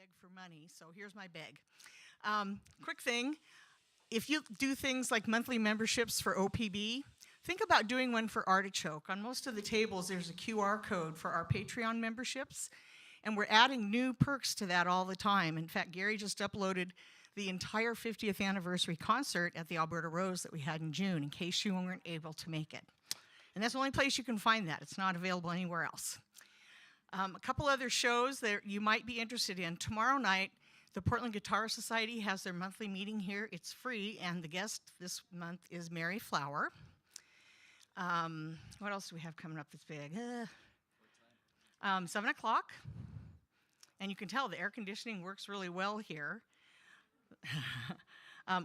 beg for money, so here's my beg. Quick thing, if you do things like monthly memberships for OPB, think about doing one for Artichoke. On most of the tables, there's a QR code for our Patreon memberships, and we're adding new perks to that all the time. In fact, Gary just uploaded the entire 50th anniversary concert at the Alberta Rose that we had in June, in case you weren't able to make it. And that's the only place you can find that. It's not available anywhere else. A couple other shows that you might be interested in. Tomorrow night, the Portland Guitar Society has their monthly meeting here. It's free, and the guest this month is Mary Flower. What else do we have coming up that's big? 7 o'clock. And you can tell the air conditioning works really well here.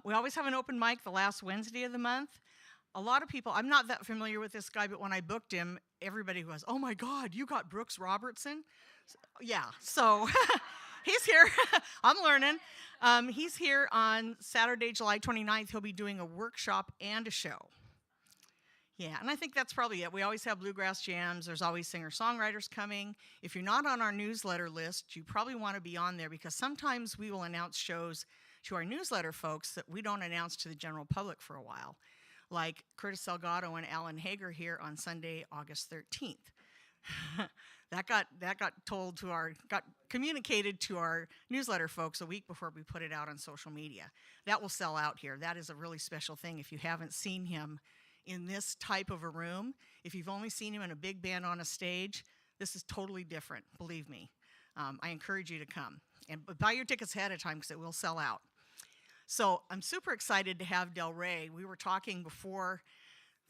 We always have an open mic the last Wednesday of the month. A lot of people, I'm not that familiar with this guy, but when I booked him, everybody goes, "Oh my God, you got Brooks Robertson?" Yeah, so he's here. I'm learning. He's here on Saturday, July 29th. He'll be doing a workshop and a show. Yeah, and I think that's probably it. We always have bluegrass jams. There's always singer-songwriters coming. If you're not on our newsletter list, you probably want to be on there, because sometimes we will announce shows to our newsletter folks that we don't announce to the general public for a while, like Curtis Salgado and Alan Hager here on Sunday, August 13th. That got communicated to our newsletter folks a week before we put it out on social media. That will sell out here. That is a really special thing. If you haven't seen him in this type of a room, if you've only seen him in a big band on a stage, this is totally different, believe me. I encourage you to come. And buy your tickets ahead of time, because it will sell out. So I'm super excited to have Del Rey. We were talking before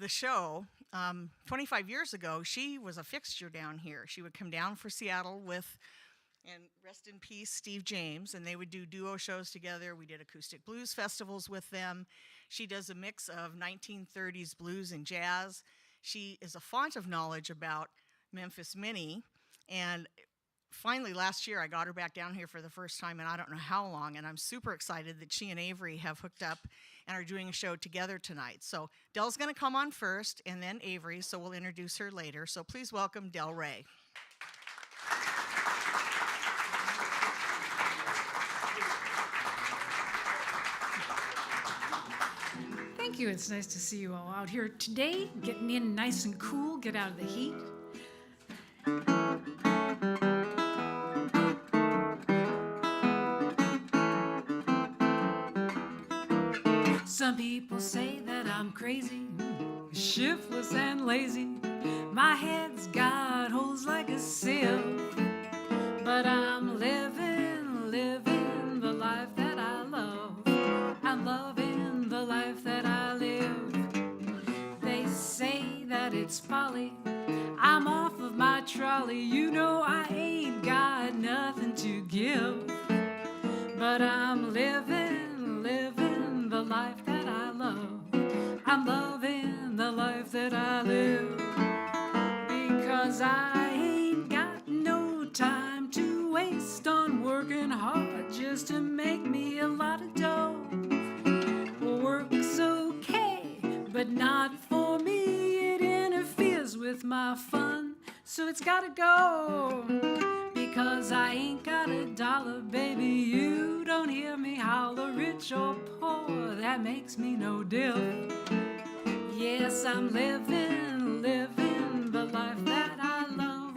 the show. 25 years ago, she was a fixture down here. She would come down for Seattle with, and rest in peace, Steve James, and they would do duo shows together. We did acoustic blues festivals with them. She does a mix of 1930s blues and jazz. She is a font of knowledge about Memphis Minnie, and finally, last year, I got her back down here for the first time in I don't know how long, and I'm super excited that she and Avery have hooked up and are doing a show together tonight. So Del's going to come on first, and then Avery, so we'll introduce her later. So please welcome Del Rey. Thank you. It's nice to see you all out here today, getting in nice and cool, get out of the heat. Some people say that I'm crazy, shiftless and lazy. My head's got holes like a sieve, but I'm living the life that I love. I'm loving the life that I live. They say that it's folly, I'm off of my trolley. You know I ain't got nothing to give, but I'm living the life that I love. I'm loving the life that I live, because I ain't got no time to waste on working hard just to make me a lot of dough. Work's okay, but not for me. It interferes with my fun, so it's gotta go. Because I ain't got a dollar, baby, you don't hear me holler. Rich or poor, that makes me no diff. Yes, I'm living the life that I love.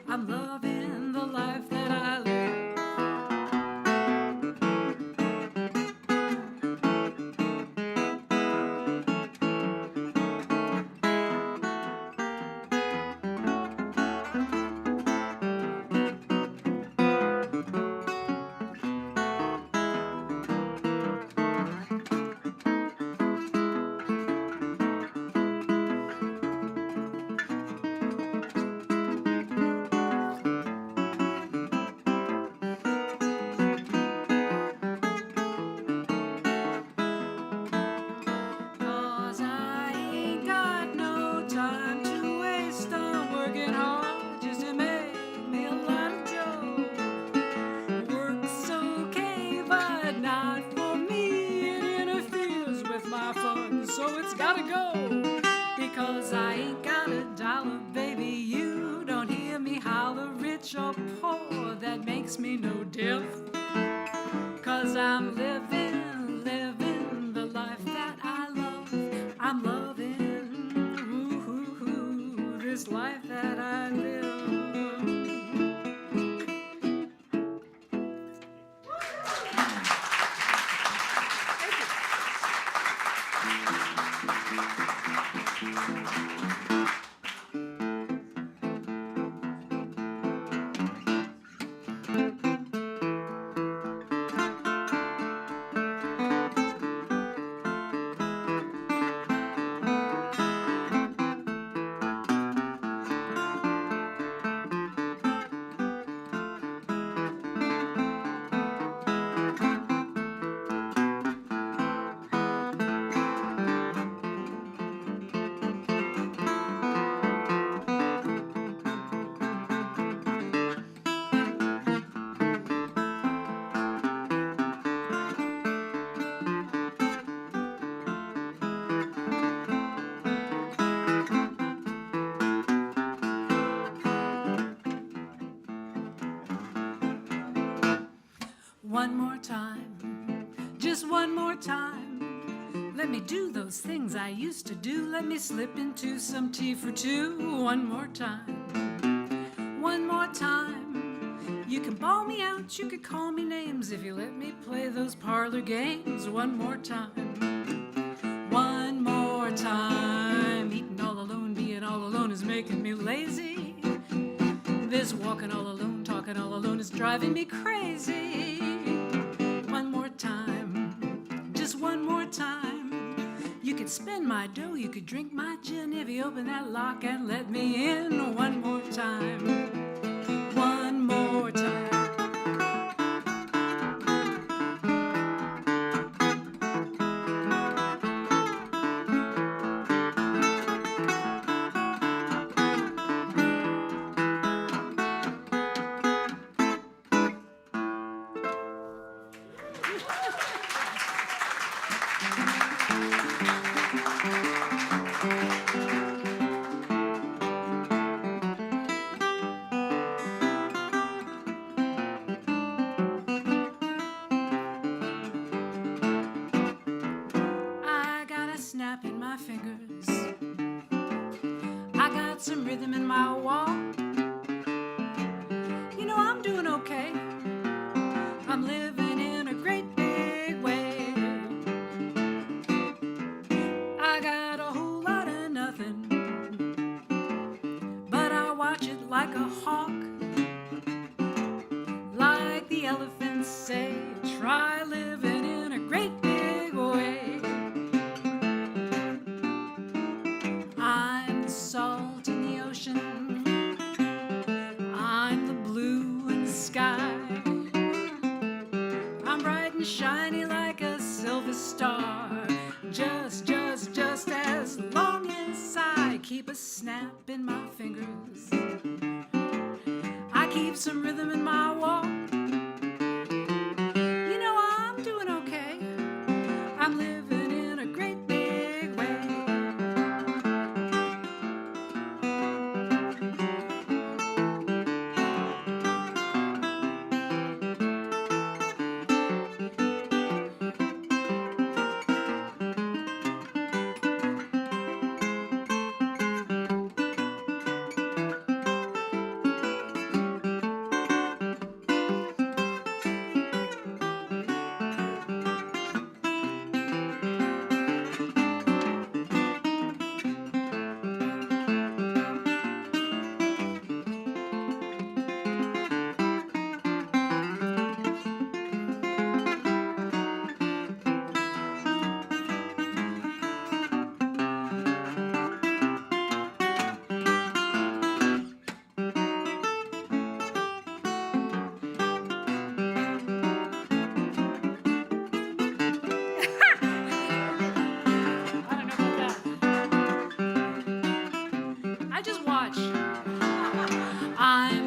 I'm loving the life that I live. So it's gotta go, because I ain't got a dollar, baby, you don't hear me holler. rich or poor, that makes me no diff. 'Cause I'm living the life that I love. I'm loving this life that I live. One more time, just one more time. Let me do those things I used to do. Let me slip into some tea for two. One more time, one more time. You can bawl me out, you could call me names if you let me play those parlor games. One more time, one more time. Eating all alone, being all alone is making me lazy. This walking all alone, talking all alone is driving me crazy. One more time, just one more time. You could spend my dough, you could drink my gin if you open that lock and let me in. One more time, one more time. Snap in my fingers, I got some rhythm in my walk. You know I'm doing okay, I'm living in a great big way. I got a whole lot of nothing, but I watch it like a hawk. Like the elephants say, try living in a great big way. I'm the salt in the ocean, I'm the blue in the sky, I'm bright and shiny like a silver star, just as long as I keep a snap in my fingers, I keep some rhythm in my walk. You know I'm doing okay, I'm living in a great big way.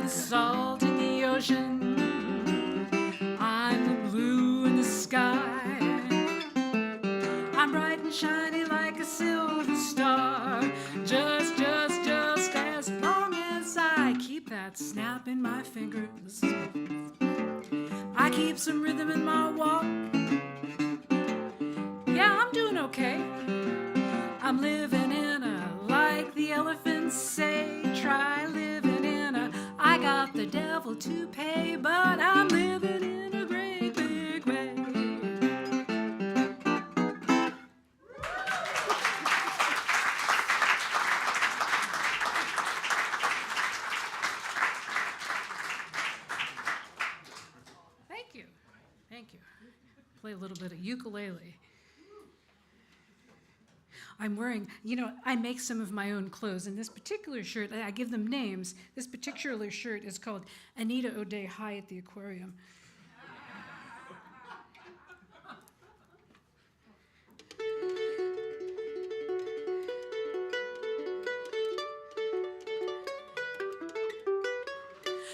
Salt in the ocean, I'm the blue in the sky, I'm bright and shiny like a silver star, just as long as I keep that snap in my fingers. I keep some rhythm in my walk. Yeah, I'm doing okay. I'm living in a, like the elephants say, try living in a, I got the devil to pay, but I'm living in a great big way. Thank you. Thank you. Play a little bit of ukulele. I'm wearing, I make some of my own clothes, and this particular shirt, I give them names. This particular shirt is called Anita O'Day High at the Aquarium.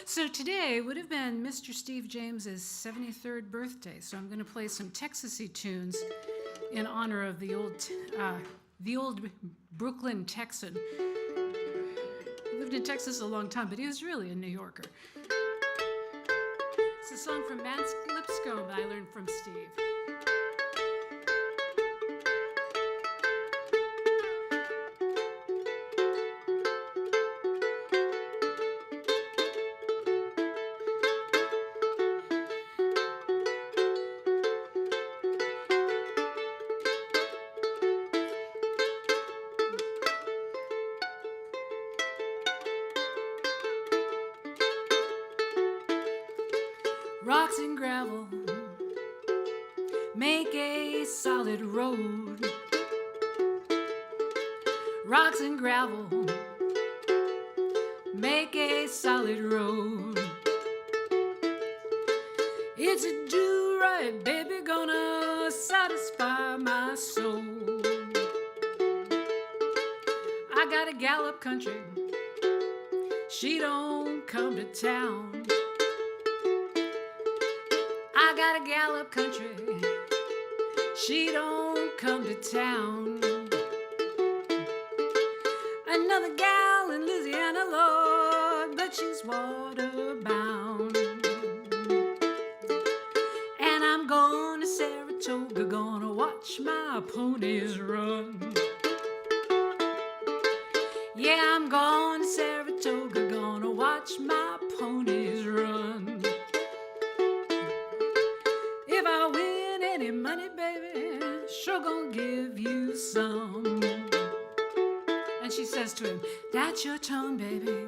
So today would have been Mr. Steve James's 73rd birthday, so I'm going to play some Texasy tunes in honor of the old Brooklyn Texan. He lived in Texas a long time, but he was really a New Yorker. It's a song from Matt Lipscomb that I learned from Steve. Rocks and gravel make a solid road. Rocks and gravel make a solid road. It's a do-right, baby, gonna satisfy my soul. I got a gal up country, she don't come to town. I got a gal up country, she don't come to town. Another gal in Louisiana, Lord, but she's water-bound. And I'm going to Saratoga, gonna watch my ponies run. Yeah, I'm going to Saratoga, gonna watch my ponies run. If I win any money, baby, sure gonna give you some. And she says to him, that's your tone, baby,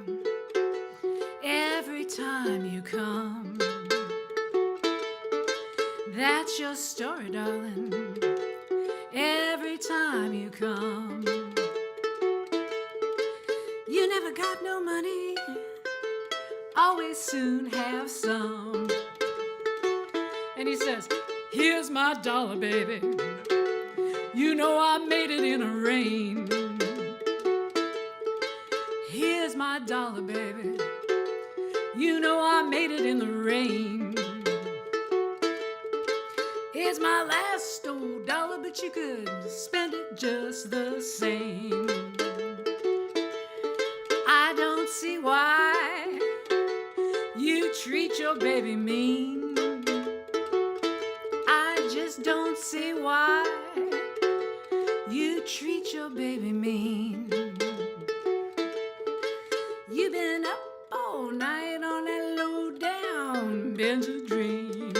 every time you come. That's your story, darling, every time you come. You never got no money, always soon have some. And he says, here's my dollar, baby. You know I made it in the rain. Here's my dollar, baby. You know I made it in the rain. Here's my last old dollar, but you could spend it just the same. I don't see why you treat your baby mean. Don't see why you treat your baby mean. You've been up all night on that low down Benjadrine.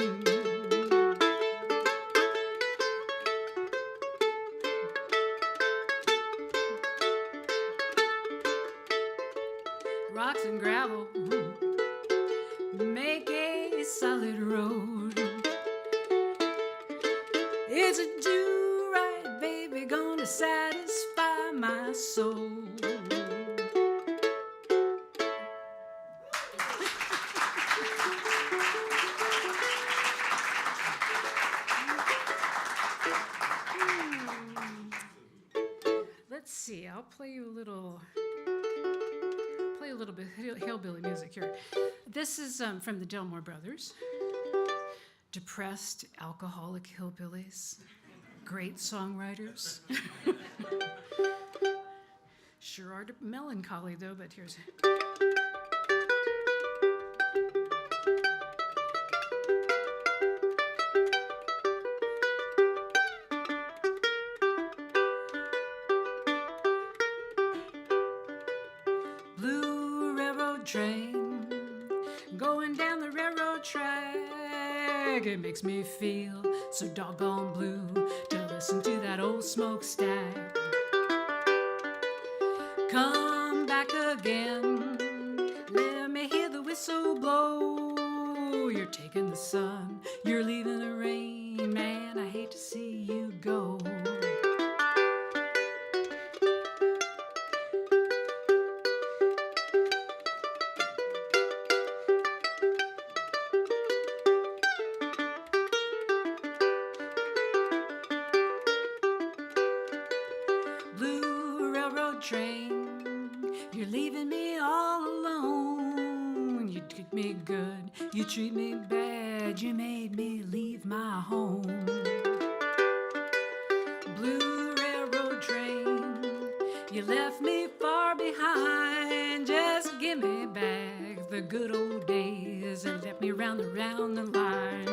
Rocks and gravel make a solid road. It's a do-right, baby, gonna satisfy my soul. Let's see, I'll play you a little bit of hillbilly music here. This is from the Delmore Brothers. Depressed, alcoholic hillbillies, great songwriters. Sure are melancholy though, but here's train going down the railroad track. It makes me feel so doggone blue to listen to that old smokestack. Come back again, let me hear the whistle blow. You're taking the sun, you're leaving the rain, man, I hate to see you go. Blue railroad train, you're leaving me all alone. You treat me good, you treat me bad, you made me leave my home. Blue railroad train, you left me far behind. Just give me back the good old days and let me round the line.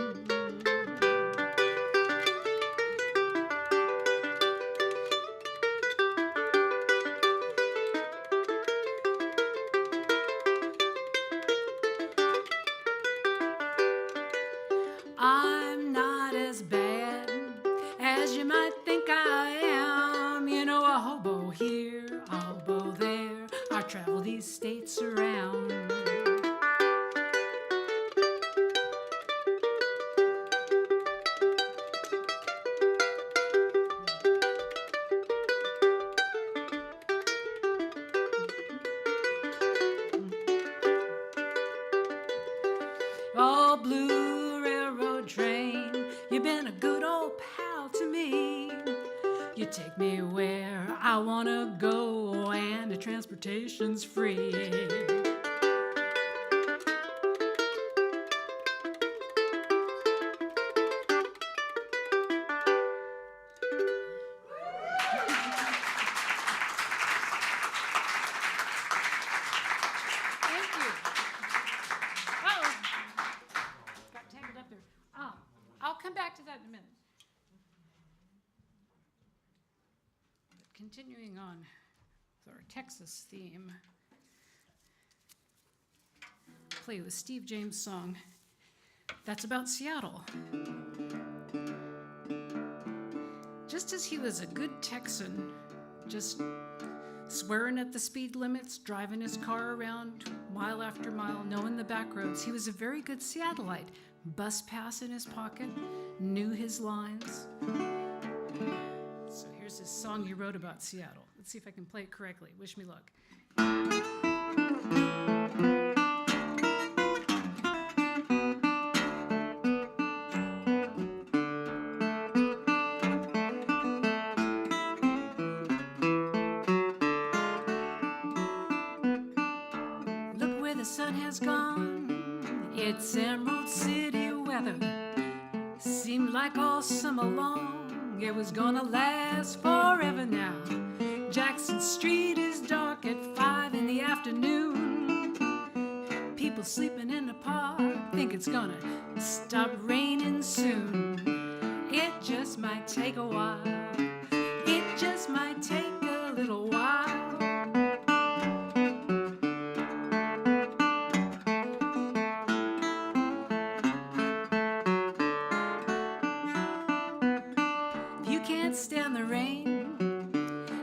I'm not as bad as you might think I am. You know, a hobo here, a hobo there. I travel these states around. Oh, blue railroad train, you've been a good old pal to me. You take me where I wanna go, and the transportation's free. Thank you. Uh-oh. Got tangled up there. I'll come back to that in a minute. But continuing on with our Texas theme, play with Steve James' song that's about Seattle. Just as he was a good Texan, just swearing at the speed limits, driving his car around mile after mile, knowing the back roads, he was a very good Seattleite. Bus pass in his pocket, knew his lines. So here's this song he wrote about Seattle. Let's see if I can play it correctly. Wish me luck. Look where the sun has gone, it's Emerald City weather. Seemed like all summer long, it was gonna last forever now. Jackson Street is dark at 5 in the afternoon. People sleeping in the park think it's gonna stop raining soon. It just might take a while, it just might take a little while. If you can't stand the rain,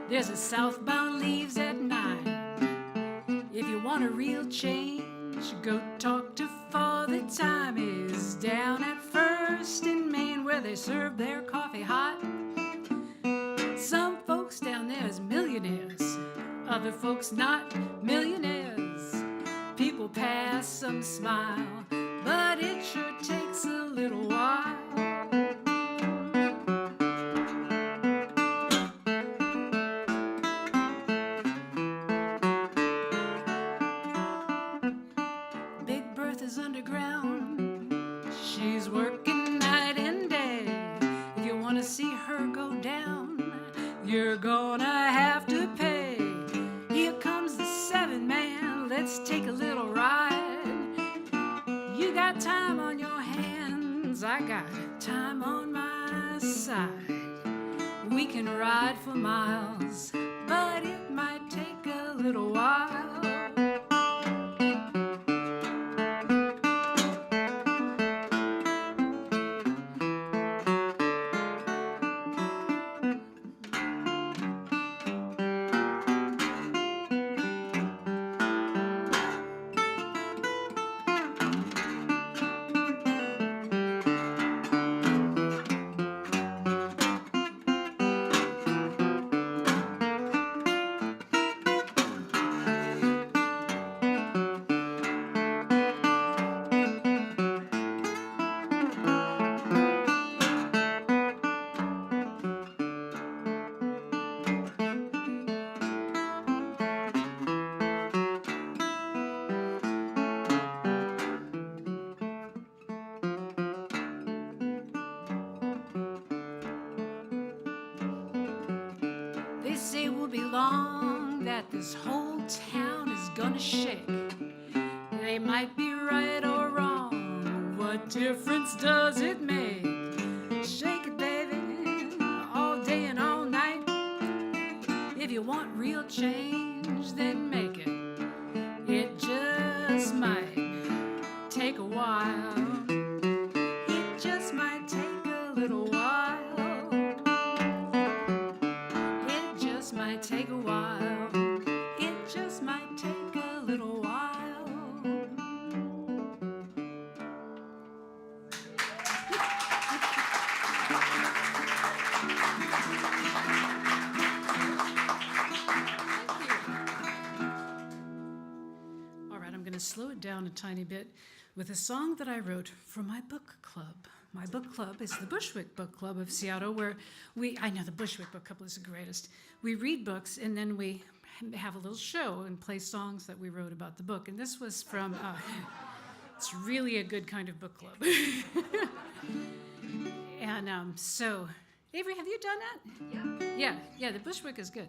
there's a southbound leaves at 9. If you want a real change, go talk to Father Time is down at First in Maine, where they serve their coffee hot. Some folks down there is millionaires, other folks not millionaires. People pass some smile, but it sure takes a little while. Big Bertha's underground, she's working night and day. If you want to see her go down, you're gonna have to pay. Here comes the 7-man, let's take a little ride. You got time on your hands, I got time on my side. We can ride for miles, but it might take a little while. be long that this whole town is gonna shake. They might be right or wrong, what difference does it make? Shake it, baby, all day and all night. If you want real change, then make it. It just might take a while. It just might take a little while. It just might take a while. It just might take a little while. All right, I'm going to slow it down a tiny bit with a song that I wrote for my book club. My book club is the Bushwick Book Club of Seattle, where I know the Bushwick Book Club is the greatest. We read books, and then we have a little show and play songs that we wrote about the book. And this was from, it's really a good kind of book club. And so, Avery, have you done that? Yeah, the Bushwick is good.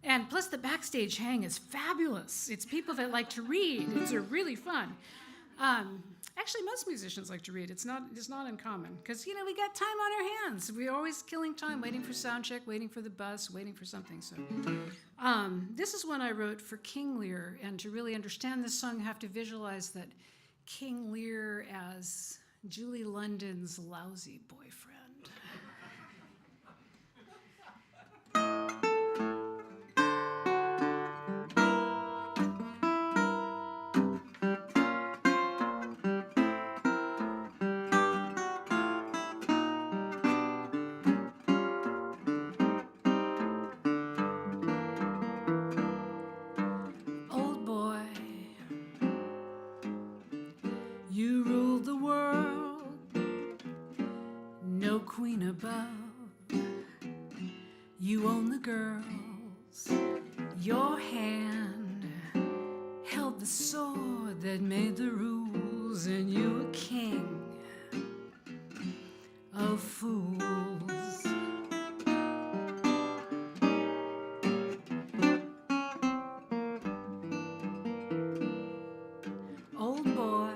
And plus the backstage hang is fabulous. It's people that like to read. It's really fun. Actually, most musicians like to read. It's not uncommon because, we got time on our hands. We're always killing time, waiting for sound check, waiting for the bus, waiting for something. So this is one I wrote for King Lear. And to really understand this song, you have to visualize that King Lear as Julie London's lousy boyfriend. You ruled the world, no queen above. You own the girls, your hand held the sword that made the rules, and you were king of fools. Old boy,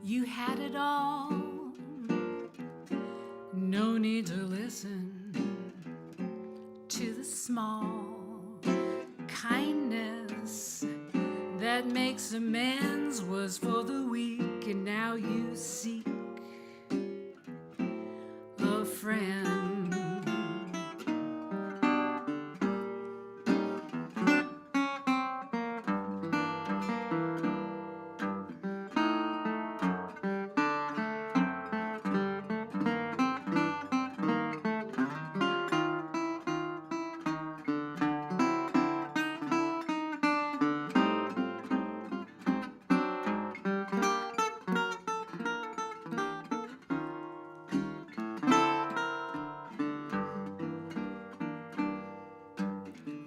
you had it all, no need to listen to the small kindness that makes amends was for the weak, and now you seek a friend.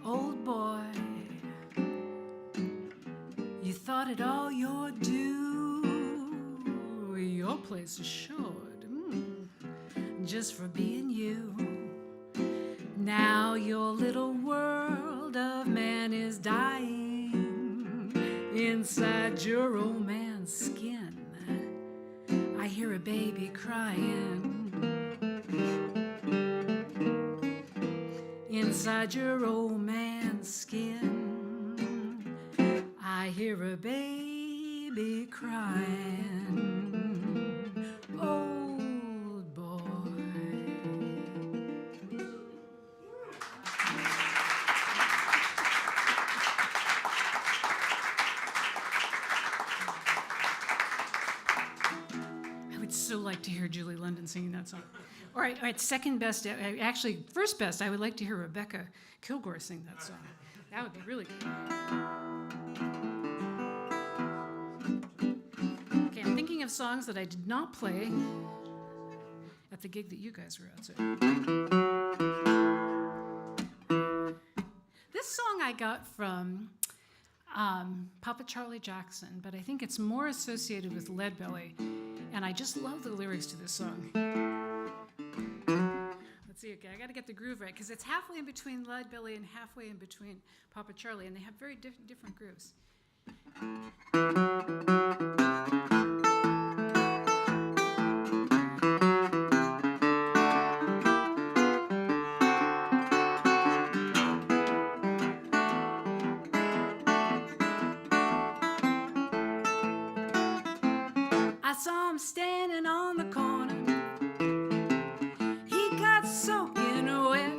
Old boy, you thought it all your due, your place assured, just for being you. Now your little world of man is dying inside your old man's skin. I hear a baby crying inside your old man's skin. I hear a baby crying. Old boy. I would so like to hear Julie London singing that song. All right, second best, actually first best, I would like to hear Rebecca Kilgore sing that song. That would be really good. Okay, I'm thinking of songs that I did not play at the gig that you guys were at. So. This song I got from Papa Charlie Jackson, but I think it's more associated with Leadbelly, and I just love the lyrics to this song. Let's see, okay, got to get the groove right because it's halfway in between Lead Belly and halfway in between Papa Charlie, and they have very different grooves. I saw him standing on the corner. He got soaking wet,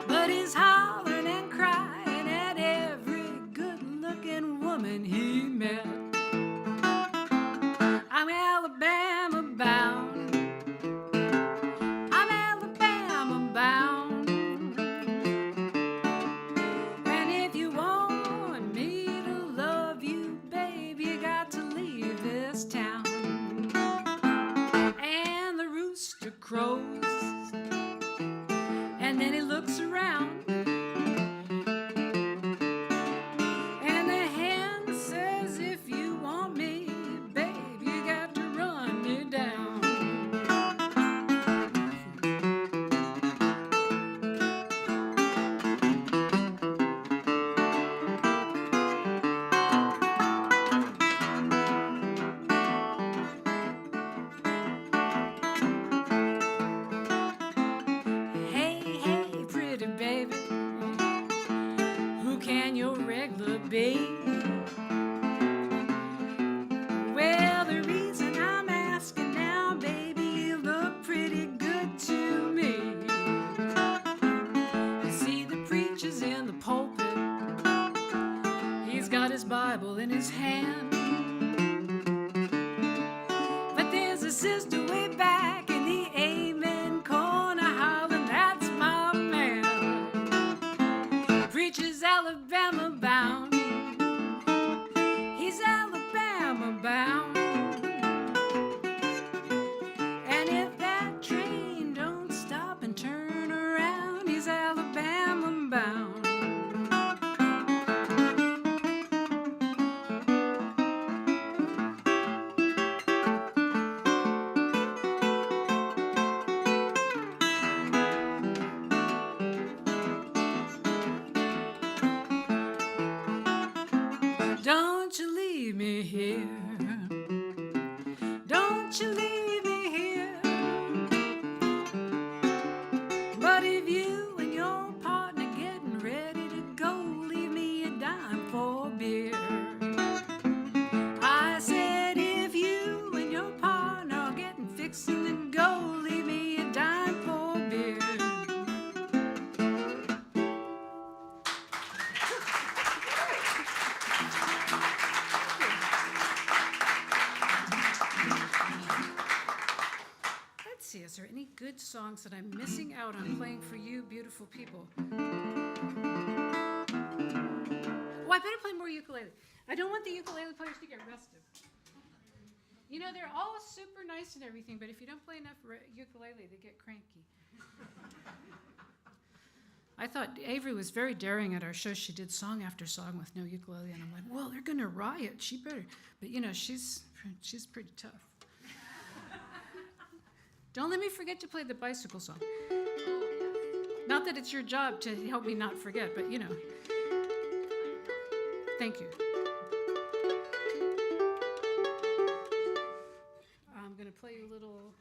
but he's hollering and crying at every good-looking woman he met. I'm Alabama bound. I'm Alabama bound. And if you want me to love you, babe, you got to leave this town. And the rooster crows, and then he looks around, and the hen says, if you want me, babe, you got to run me down. Hey, hey, pretty baby, who can your regular be? Well, the reason I'm asking now, baby, you look pretty good to me. You see, the preacher's in the pulpit, he's got his Bible in his hand, but there's a sister way back in the amen corner hollering, that's my man. Preacher's Alabama bound, he's Alabama bound, and if that train don't stop and turn around, he's Alabama bound. Don't you leave me here, don't you leave me here. But if you and your partner getting ready to go, leave me a dime for beer. I said if you and your partner are getting fixing to go, leave me a dime for beer. Let's see, is there any good songs that I'm missing out on playing for you, beautiful people? Oh, I better play more ukulele. I don't want the ukulele players to get restive. You know, they're all super nice and everything, but if you don't play enough ukulele, they get cranky. I thought Avery was very daring at our show. She did song after song with no ukulele, and I'm like, well, they're going to riot. She better. But, you know, she's pretty tough. Don't let me forget to play the bicycle song. Not that it's your job to help me not forget, but, you know. Thank you. I'm going to play you a little...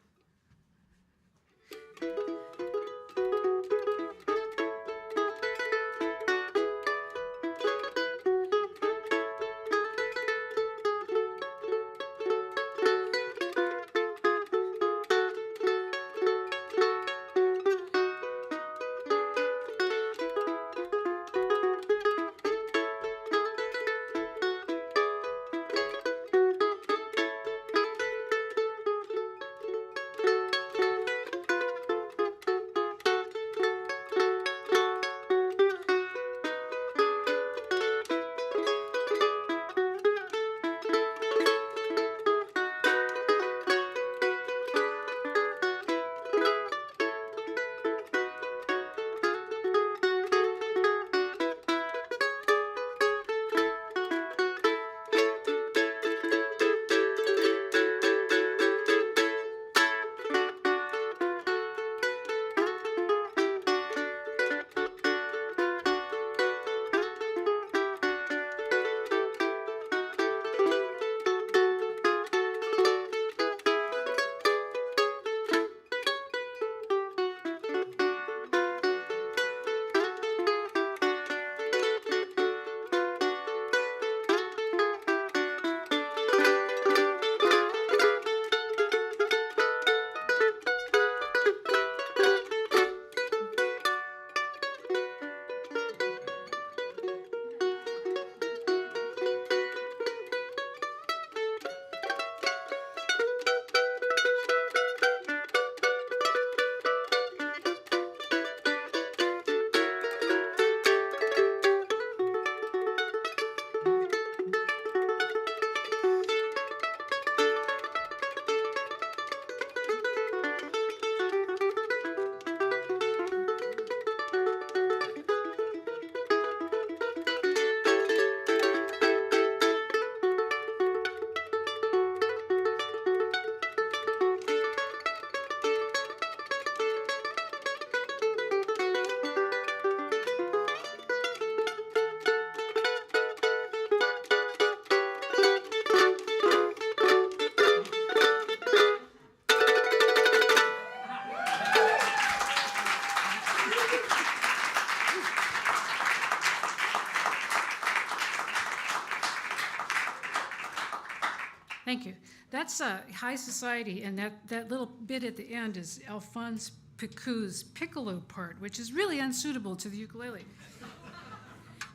Thank you. That's high society, and that little bit at the end is Alphonse Picou's piccolo part, which is really unsuitable to the ukulele.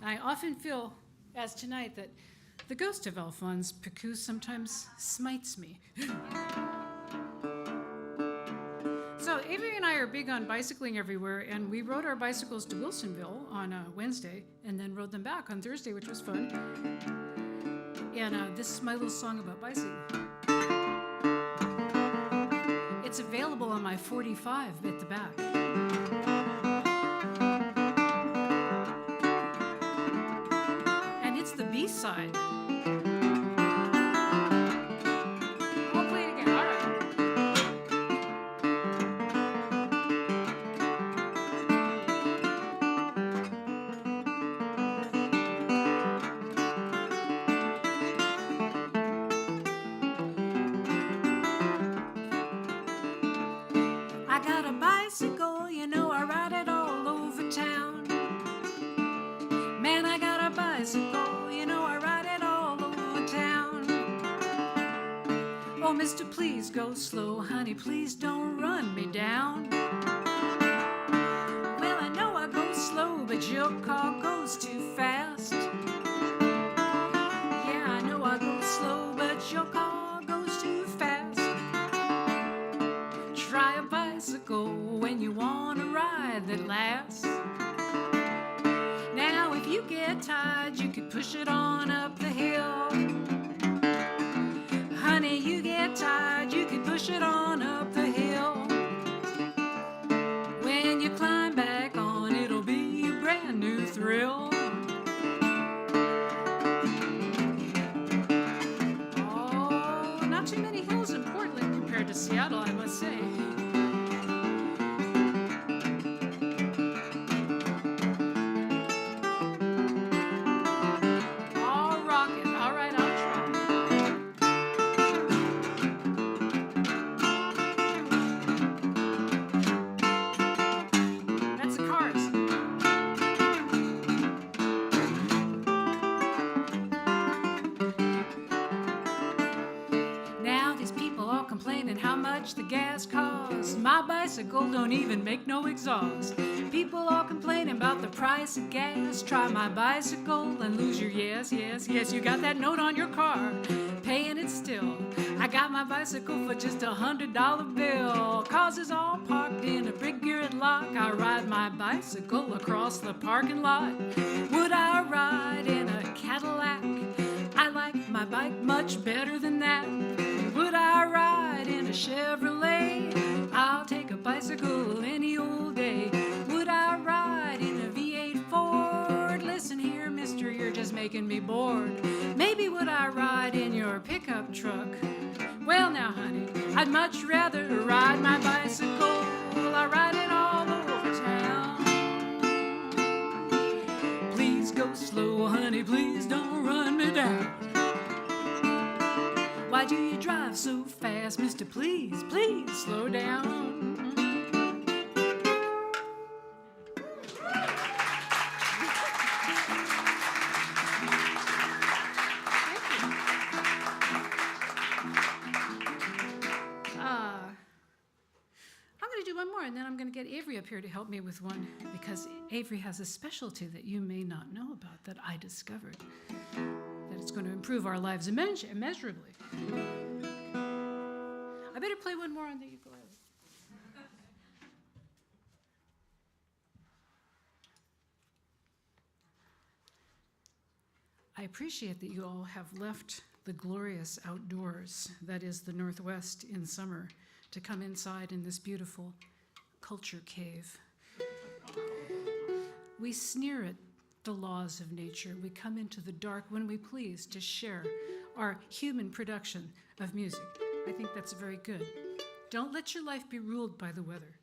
I often feel, as tonight, that the ghost of Alphonse Picou sometimes smites me. So Avery and I are big on bicycling everywhere, and we rode our bicycles to Wilsonville on Wednesday, and then rode them back on Thursday, which was fun. And this is my little song about bicycling. It's available on my 45 at the back. And it's the B-side. I'll play it again, all right. I got a bicycle, you know, I ride it all over town. Man, I got a bicycle, you know, I ride it all over town. Oh, mister, please go slow, honey, please don't run me down. Well, I know I go slow, but your car goes too fast. Yeah, I know I go slow, but your car goes too fast. Try a bicycle when you want to ride that lasts. Now, if you get tired, you could push it on up the hill. Honey, you get tired, you could push it on up the hill. When you climb back on, it'll be a brand new thrill. Oh, not too many hills in Portland compared to Seattle, I must say. I'll rock it. All right, I'll try. That's the Cars. Now these people all complaining how much the gas costs. My bicycle don't even make no exhaust. People all complaining about the price of gas. Try my bicycle and lose your yes, yes, yes. You got that note on your car, paying it still. I got my bicycle for just $100 bill. Cars is all parked in a big geared lock. I ride my bicycle across the parking lot. Would I ride in a Cadillac? I like my bike much better than that. Would I ride in a Chevrolet? I'll take a bicycle any old day. Would I ride in a V8 Ford? Listen here, mister, you're just making me bored. Maybe would I ride in your pickup truck? Well now, honey, I'd much rather ride my bicycle. I ride it all over town. Please go slow, honey, please don't run me down. Why do you drive so fast, mister? Please, please slow down. I'm going to do one more, and then I'm going to get Avery up here to help me with one, because Avery has a specialty that you may not know about that I discovered, that it's going to improve our lives immeasurably. I better play one more on the ukulele. I appreciate that you all have left the glorious outdoors, that is the Northwest in summer, to come inside in this beautiful culture cave. We sneer at the laws of nature. We come into the dark when we please to share our human production of music. I think that's very good. Don't let your life be ruled by the weather.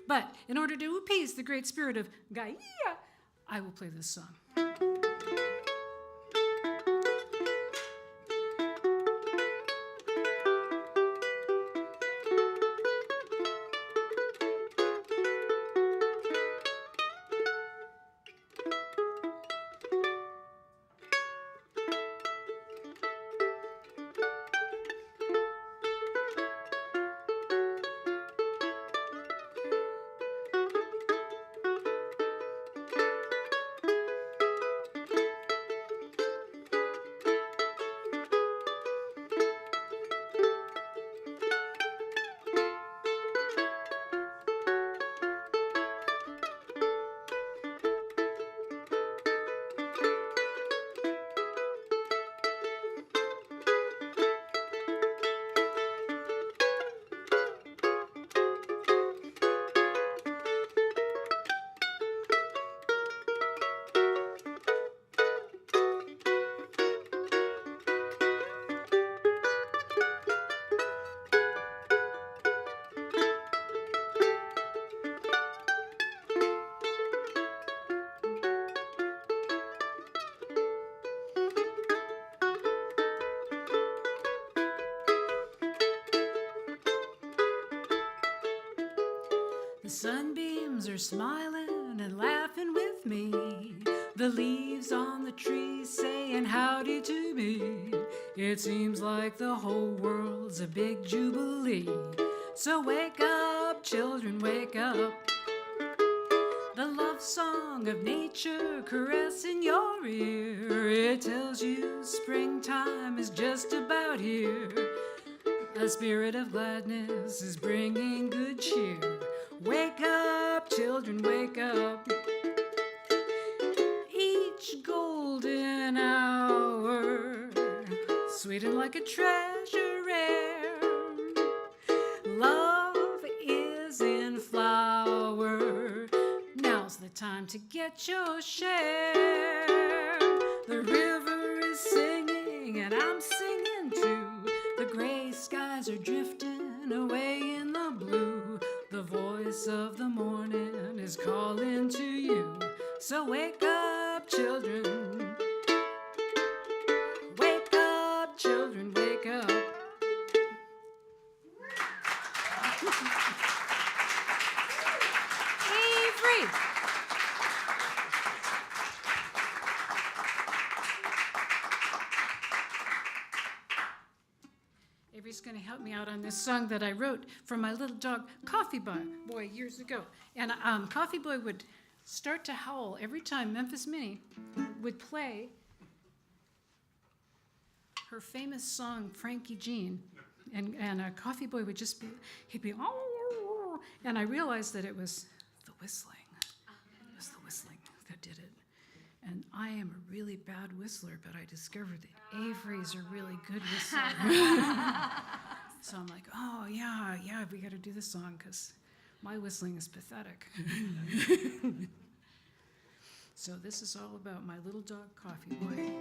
But in order to appease the great spirit of Gaia, I will play this song. The sunbeams are smiling and laughing with me. The leaves on the trees saying howdy to me. It seems like the whole world's a big jubilee. So wake up, children, wake up. The love song of nature caressing your ear. It tells you springtime is just about here. A spirit of gladness is bringing good cheer. Wake up, children, wake up. Each golden hour, sweetened like a treasure rare. Love is in flower. Now's the time to get your share. The river is singing and I'm singing too. The gray skies are drifting away in the blue. The voice of the morning is calling to you. So wake up, children. Wake up, children, wake up. Avery! Avery's going to help me out on this song that I wrote for my little dog, Coffee Boy, years ago. And Coffee Boy would start to howl every time Memphis Minnie would play her famous song, Frankie Jean. And Coffee Boy would just be, he'd be, oh, and I realized that it was the whistling. It was the whistling that did it. And I am a really bad whistler, but I discovered that Avery's a really good whistler. So I'm like, oh, yeah, we got to do this song because my whistling is pathetic. So this is all about my little dog, Coffee Boy.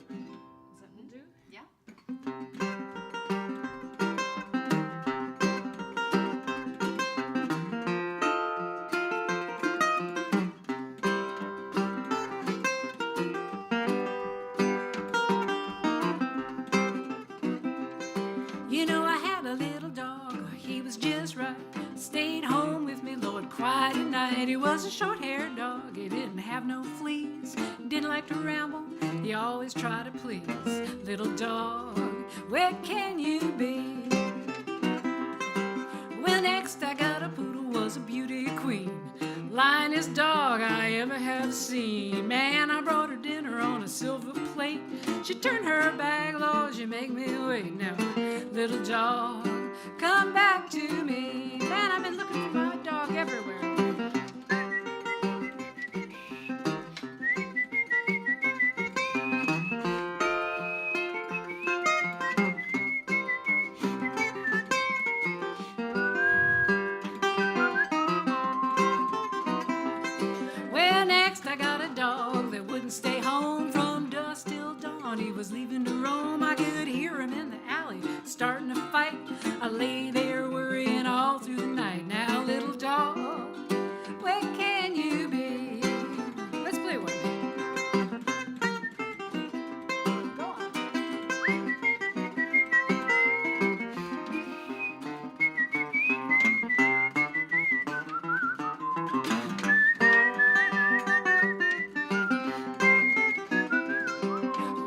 Does that will do? Yeah. You know, I had a little dog, he was just right. Stayed home with me, Lord, cried at night. He was a short-haired dog, he didn't have no fleas. Didn't like to ramble, he always tried to please. Little dog, where can you be? Well, next I got a poodle, was a beauty queen. Linest dog I ever have seen. Man, I brought her dinner on a silver plate. She turned her back, Lord, she make me wait. Now, little dog, come back to me. Man, I've been looking for my dog everywhere. Well, next I got a dog that wouldn't stay home from dusk till dawn. He was leaving to roam. I could hear him in the alley starting to fight. I lay there worrying all through the night. Now, little dog, where can you be? Let's play one. Go on.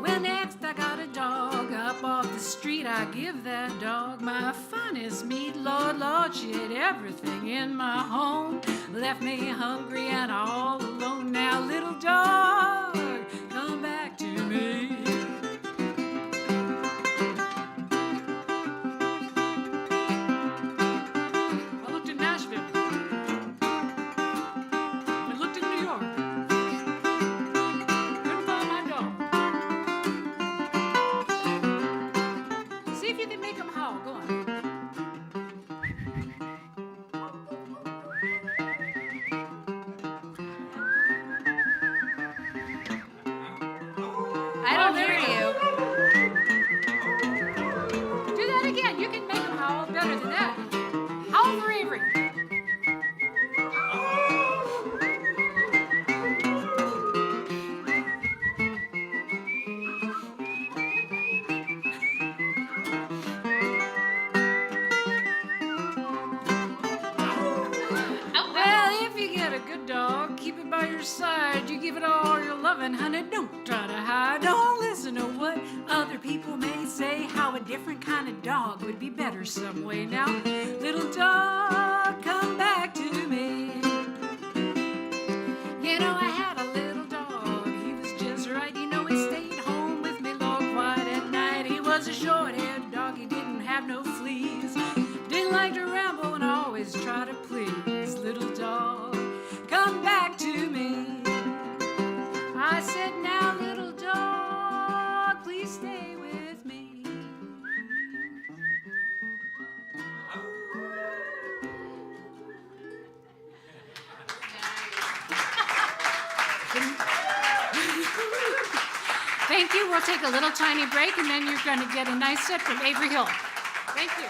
Well, next I got a dog up off the street. I give that dog my finest meat. Lord, Lord, she ate everything in my home. Left me hungry and all alone. Now, little dog, come back to me. I looked in Nashville. I looked in New York. Couldn't find my dog. See if you can make him howl. Go on. I don't and honey, don't try to hide. Don't listen to what other people may say. How a different kind of dog would be better some way. Now, little dog, come back to me. You know, I had a little dog. He was just right. You know, he stayed home with me long quiet at night. He was a short-haired dog. He didn't have no fleas. Didn't like to ramble and always try to please. Little dog, come back to me. I said, now, little dog, please stay with me. Thank you. We'll take a little tiny break, and then you're going to get a nice set from Avery Hill. Thank you.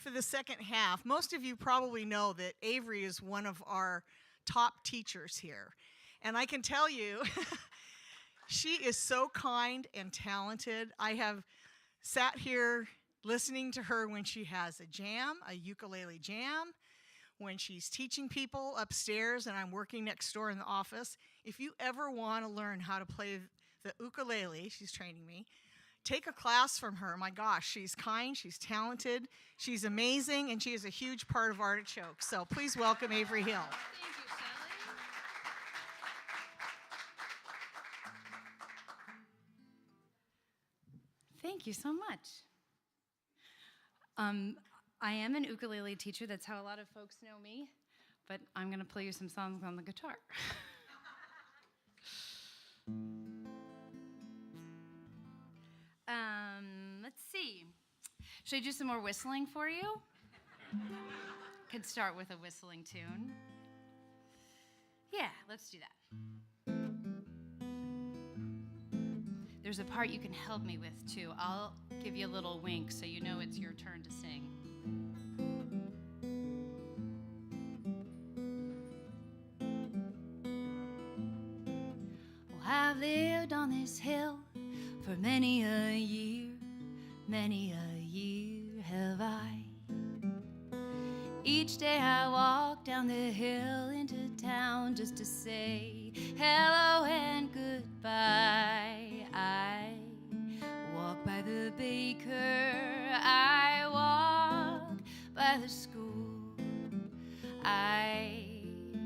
for the second half, most of you probably know that Avery is one of our top teachers here. And I can tell you, she is so kind and talented. I have sat here listening to her when she has a jam, a ukulele jam, when she's teaching people upstairs and I'm working next door in the office. If you ever want to learn how to play the ukulele, she's training me, take a class from her. My gosh, she's kind, she's talented, she's amazing, and she is a huge part of Artichoke. So please welcome Avery Hill. Thank you, Sally. Thank you so much. I am an ukulele teacher. That's how a lot of folks know me. But I'm going to play you some songs on the guitar. Let's see. Should I do some more whistling for you? Could start with a whistling tune. Yeah, let's do that. There's a part you can help me with, too. I'll give you a little wink so you know it's your turn to sing. Well, I've lived on this hill for many a year have I. Each day I walk down the hill into town just to say hello and goodbye. I walk by the baker, I walk by the school, I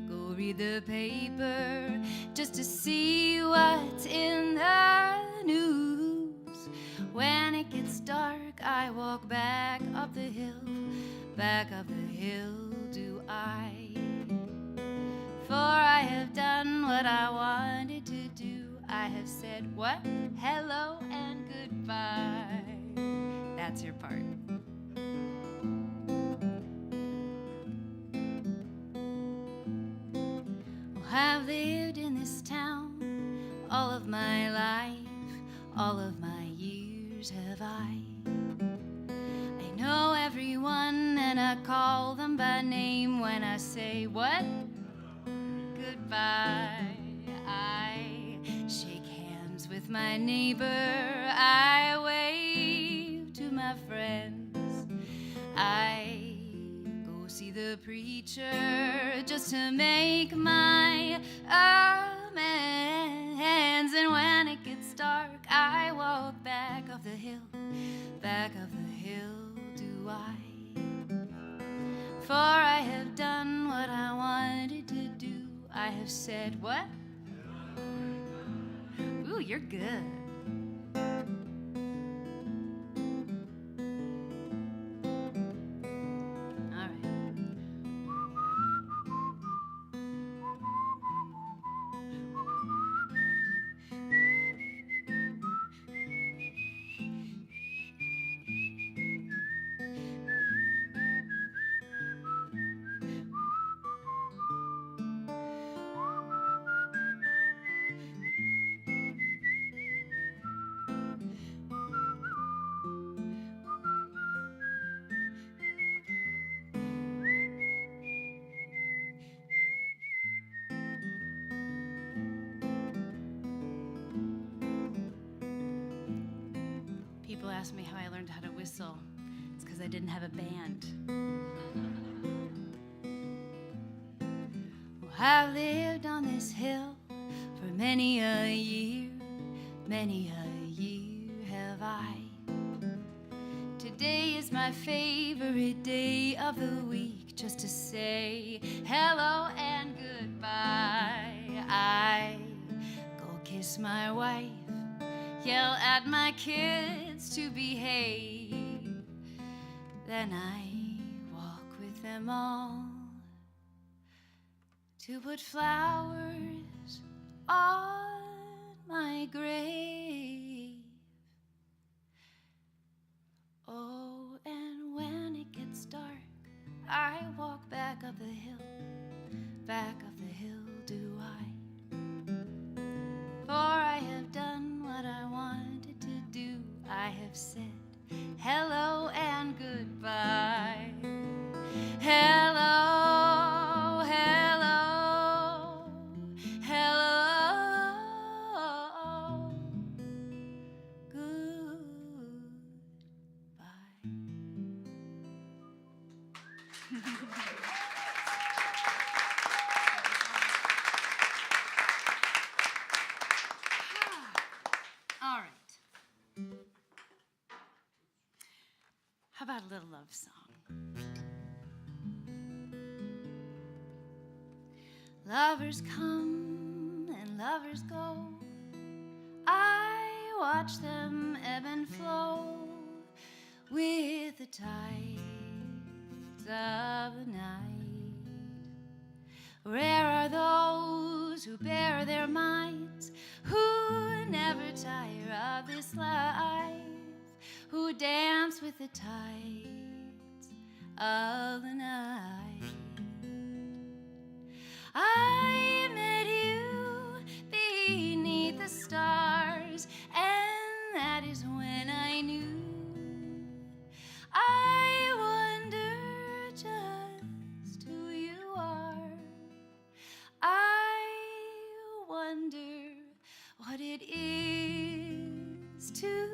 go read the paper just to see what's in the news. When it gets dark, I walk back up the hill do I. For I have done what I wanted to do. I have said what? Hello and goodbye. That's your part. Well, I've lived in this town all of my life, all of my years have I. I know everyone and I call them by name when I say what? Goodbye. I shake hands with my neighbor, I wave to my friends, I go see the preacher just to make my amends. And when it gets dark, I walk back of the hill do I. For I have done what I wanted to do. I have said what? Ooh, you're good. All right. People ask me how I learned how to whistle. It's because I didn't have a band. Well, I've lived on this hill for many a year have I. Today is my favorite day of the week, just to say hello and goodbye. I go kiss my wife, yell at my kids to behave. Then I walk with them all to put flowers on my grave. Oh, and when it gets dark, I walk back up the hill do I. For I have done what I wanted to do. I have said hello and goodbye. All right. How about a little love song? Lovers come and lovers go. I watch them ebb and flow with the tides of the night. Rare are those who bear their minds, who never tire of this life, who dance with the tides of the night. I met you beneath the stars, and that is when I knew. I wonder just who you are. I wonder what it is to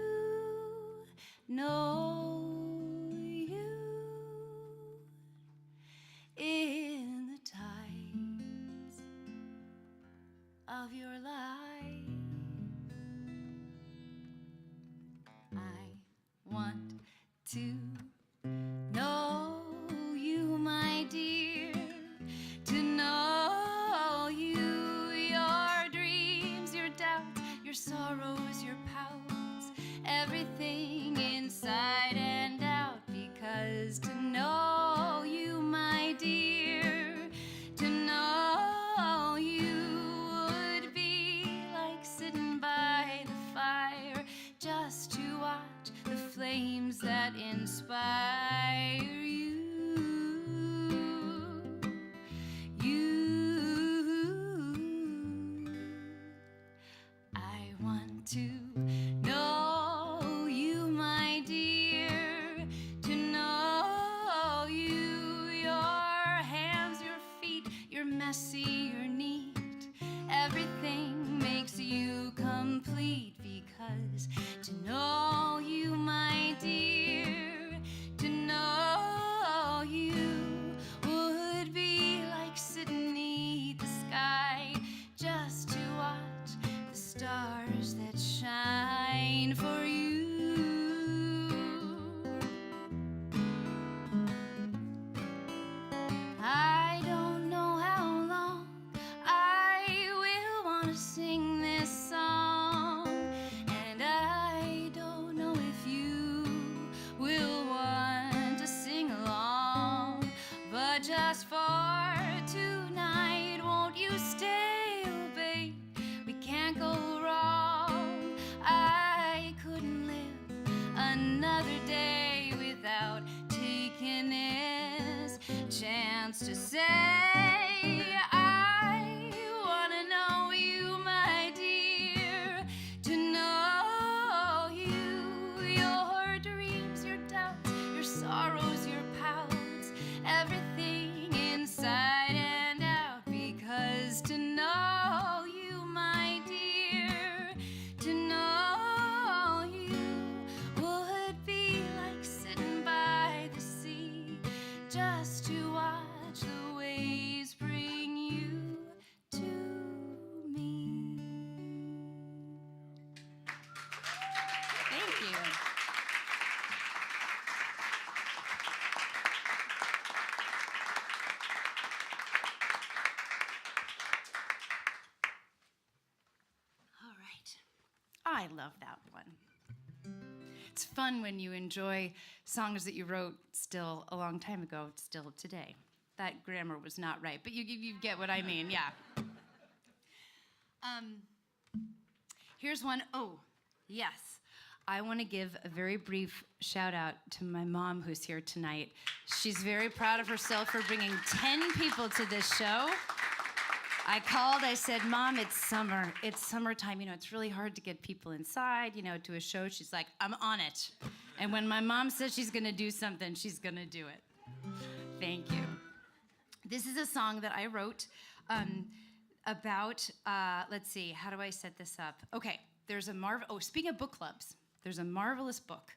know you in the tides of your life. I want to know you, my dear, to know you, your dreams, your doubts, your sorrows, your pouts, everything inside and out, because to know you, my dear, to know you would be like sitting by the fire just to watch the flames that inspire you. I want to know you, my dear, to know you, your hands, your feet, you're messy, you're neat, everything makes you complete, because to know you, my dear, to know you would be like sitting beneath the sky just to watch the stars that shine for you. I don't know how long I will want to sing this song, and I don't know if you will want to sing along, but just for tonight, won't you stay, oh babe? We can't go wrong. I couldn't live another day without taking this chance to say I wanna know you, my dear, to know you, your dreams, your doubts, your sorrows, your pouts, everything inside and out, because to know you, my dear, to know you would be like sitting by the sea just to watch the waves bring you to me. Thank you. All right. I love that one. It's fun when you enjoy songs that you wrote still a long time ago, still today. That grammar was not right, but you get what I mean, yeah. Here's one. Oh, yes. I want to give a very brief shout out to my mom who's here tonight. She's very proud of herself for bringing 10 people to this show. I called, I said, Mom, it's summer. It's summertime. You know, it's really hard to get people inside, you know, to a show. She's like, I'm on it. And when my mom says she's going to do something, she's going to do it. Thank you. This is a song that I wrote about, let's see, how do I set this up? Okay, speaking of book clubs, there's a marvelous book.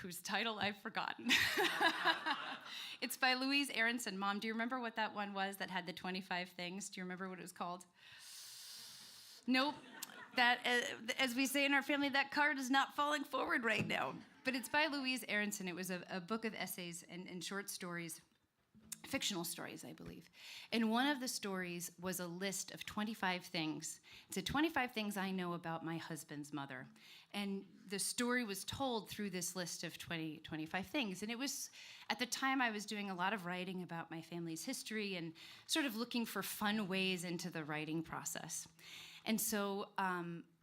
whose title I've forgotten. It's by Louise Aronson. Mom, do you remember what that one was that had the 25 things? Do you remember what it was called? Nope. That, as we say in our family, that card is not falling forward right now. But it's by Louise Aronson. It was a book of essays and short stories, fictional stories, I believe. And one of the stories was a list of 25 things. It said 25 things I know about my husband's mother. And the story was told through this list of 25 things. And it was, at the time, I was doing a lot of writing about my family's history and sort of looking for fun ways into the writing process. And so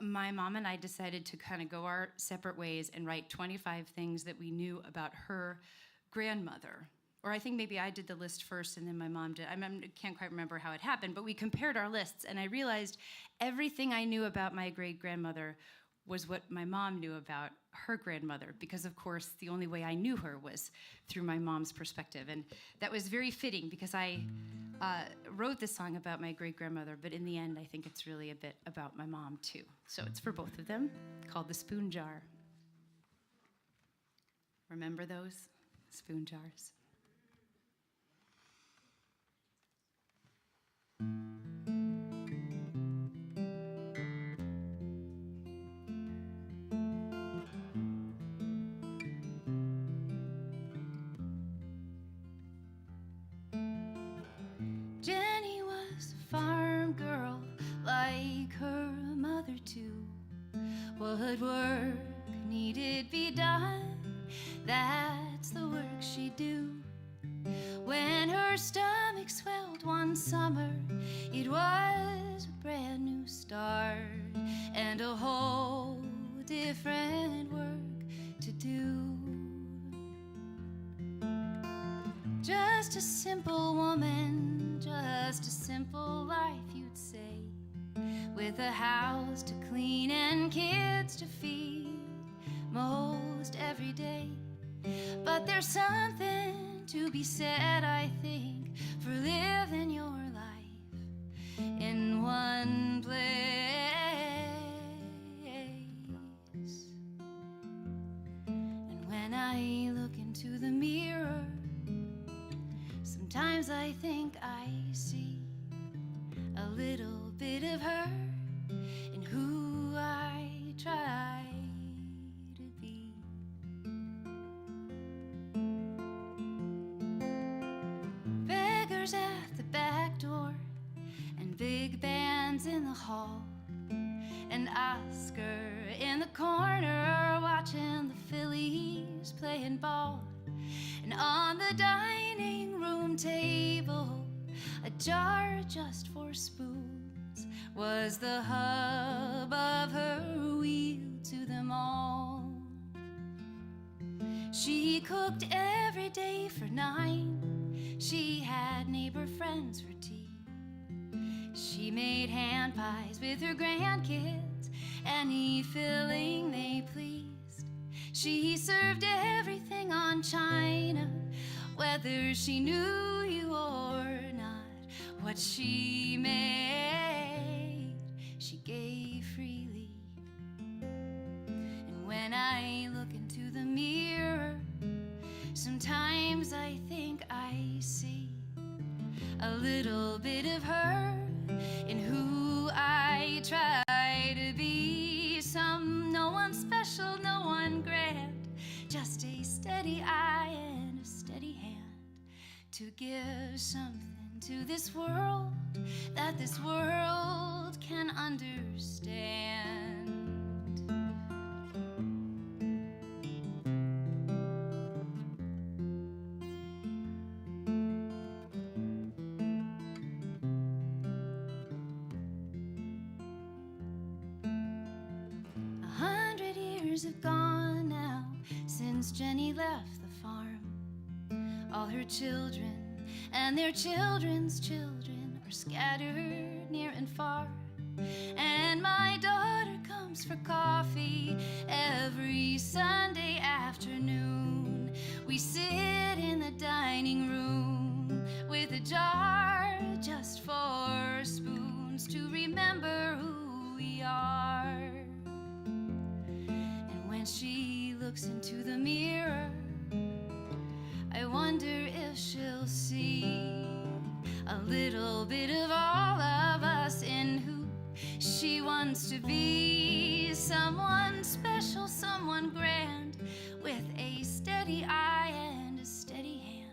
my mom and I decided to kind of go our separate ways and write 25 things that we knew about her grandmother. Or I think maybe I did the list first and then my mom did. I can't quite remember how it happened, but we compared our lists and I realized everything I knew about my great-grandmother was what my mom knew about her grandmother, because of course the only way I knew her was through my mom's perspective. And that was very fitting because I wrote this song about my great-grandmother, but in the end I think it's really a bit about my mom too. So it's for both of them, called The Spoon Jar. Remember those spoon jars? Jenny was a farm girl like her mother too. What work needed be done, that's the work she'd do. When her stomach swelled one summer, it was a brand new start and a whole different work to do. Just a simple woman, just a simple life, you'd say, with a house to clean and kids to feed most every day. But there's something to be said, I think, for living your life in one place. And when I look into the mirror, sometimes I think I see a little bit of her in who I try to be. Beggars at the back door and big bands in the hall, and Oscar in the corner watching the Phillies playing ball. And on the dining room table, a jar just for spoons was the hub of her wheel to them all. She cooked every day for 9. She had neighbor friends for tea. She made hand pies with her grandkids, any filling they pleased. She served everything on china, whether she knew you or not. What she made, she gave freely. And when I look into the mirror, sometimes I think I see a little bit of her in who I try to be. No one special, no one grand, just a steady eye and a steady hand to give something to this world that this world can understand. 100 years have gone now since Jenny left the farm. All her children and their children's children are scattered near and far. And my daughter comes for coffee every Sunday afternoon. We sit in the dining room with a jar just for spoons to remember who we are. And when she looks into the mirror, wonder if she'll see a little bit of all of us in who she wants to be. Someone special, someone grand, with a steady eye and a steady hand,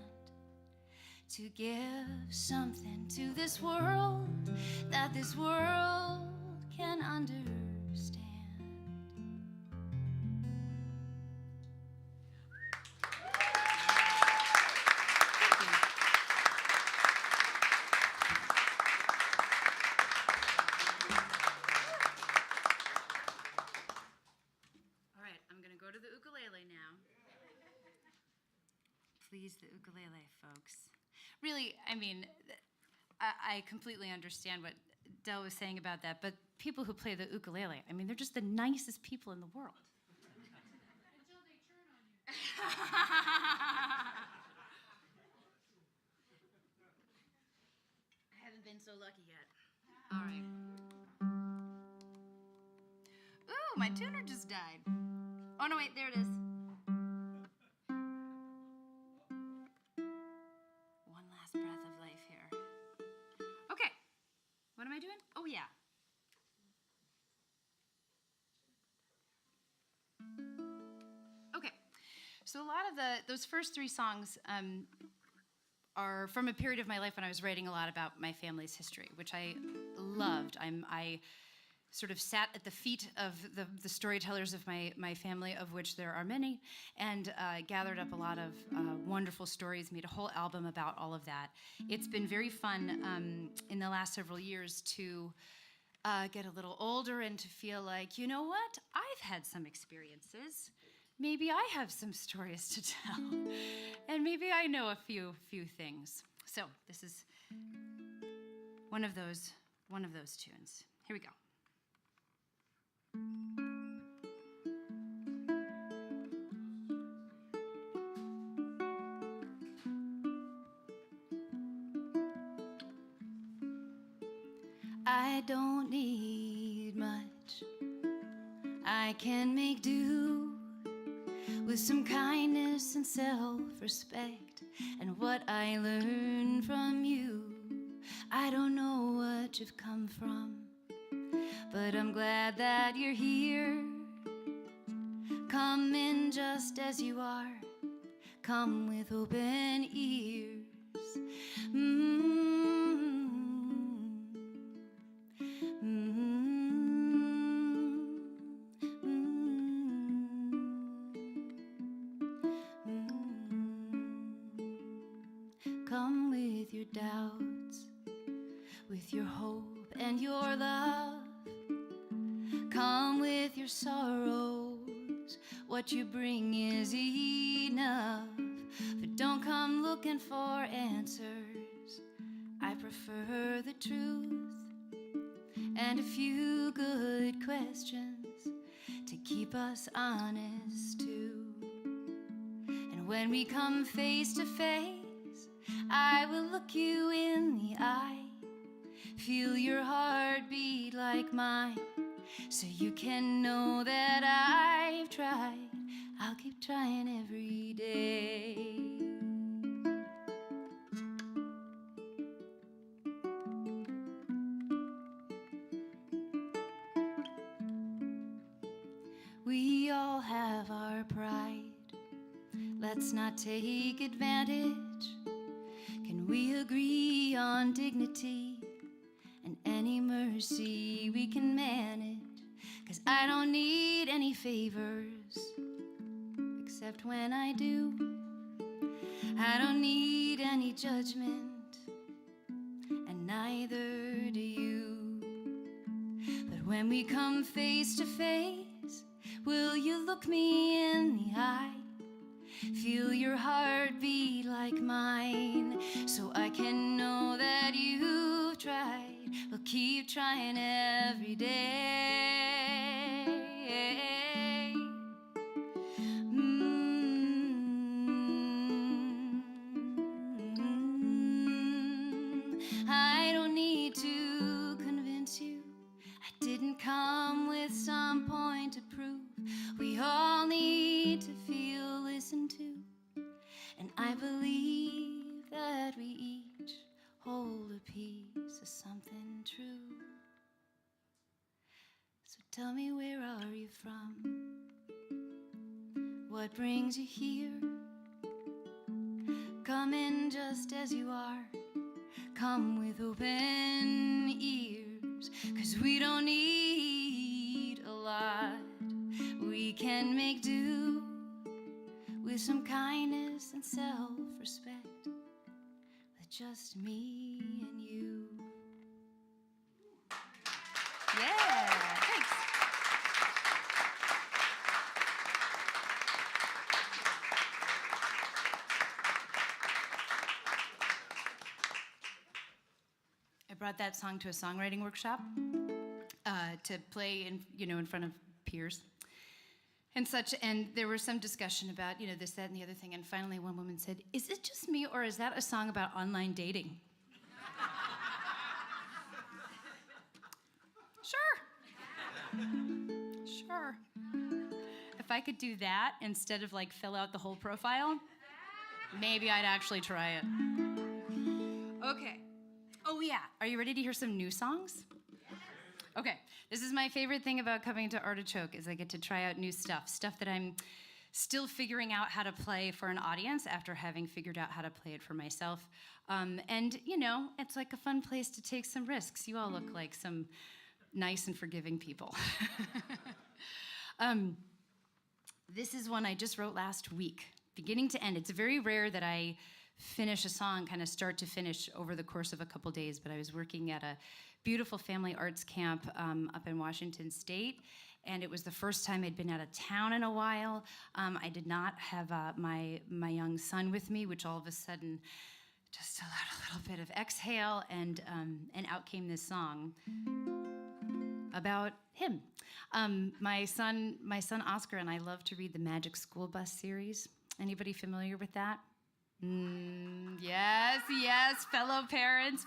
to give something to this world that this world can understand. All right, I'm going to go to the ukulele now. Please, the ukulele, folks. Really, I mean, I completely understand what Del was saying about that, but people who play the ukulele, I mean, they're just the nicest people in the world. Until they turn on you. I haven't been so lucky yet. All right. Ooh, my tuner just died. Oh, no, wait, there it is. One last breath of life here. Okay, what am I doing? Oh, yeah. Okay, so a lot of those first three songs are from a period of my life when I was writing a lot about my family's history, which I loved. I sort of sat at the feet of the storytellers of my family, of which there are many, and gathered up a lot of wonderful stories, made a whole album about all of that. It's been very fun in the last several years to get a little older and to feel like, you know what, I've had some experiences. Maybe I have some stories to tell, and maybe I know a few things. So this is one of those tunes. Here we go. I don't need much. I can make do with some kindness and self-respect and what I learned from you. I don't know what you've come from, but I'm glad that you're here. Come in just as you are. Come with open ears. Come with your doubts, with your hope and your love. Come with your sorrows, what you bring is enough. But don't come looking for answers. I prefer the truth and a few good questions to keep us honest too. And when we come face to face, I will look you in the eye, feel your heart beat like mine, so you can know that I've tried. I'll keep trying every day. We all have our pride. Let's not take advantage. Can we agree on dignity and any mercy we can manage? 'Cause I don't need any favors, except when I do. I don't need any judgment, and neither do you. But when we come face to face, will you look me in the eye? Feel your heart beat like mine, so I can know that you've tried. We'll keep trying every day. I don't need to convince you. I didn't come with some point to prove. We all need to feel listened to, and I believe Tell me, where are you from? What brings you here? Come in just as you are. Come with open ears, 'cause we don't need a lot. We can make do with some kindness and self-respect, with just me and you. Yeah, thanks. I brought that song to a songwriting workshop to play in front of peers and such, and there was some discussion about this, that, and the other thing, and finally one woman said, "Is it just me, or is that a song about online dating?" Sure. If I could do that instead of fill out the whole profile, maybe I'd actually try it. Okay. Oh yeah, are you ready to hear some new songs? Okay, this is my favorite thing about coming to Artichoke, is I get to try out new stuff that I'm still figuring out how to play for an audience after having figured out how to play it for myself. And it's like a fun place to take some risks. You all look like some nice and forgiving people. This is one I just wrote last week, beginning to end. It's very rare that I finish a song kind of start to finish over the course of a couple days, but I was working at a beautiful family arts camp up in Washington State, and it was the first time I'd been out of town in a while. I did not have my young son with me, which all of a sudden just allowed a little bit of exhale, and out came this song about him. My son Oscar and I love to read the Magic School Bus series. Anybody familiar with that? Yes, fellow parents.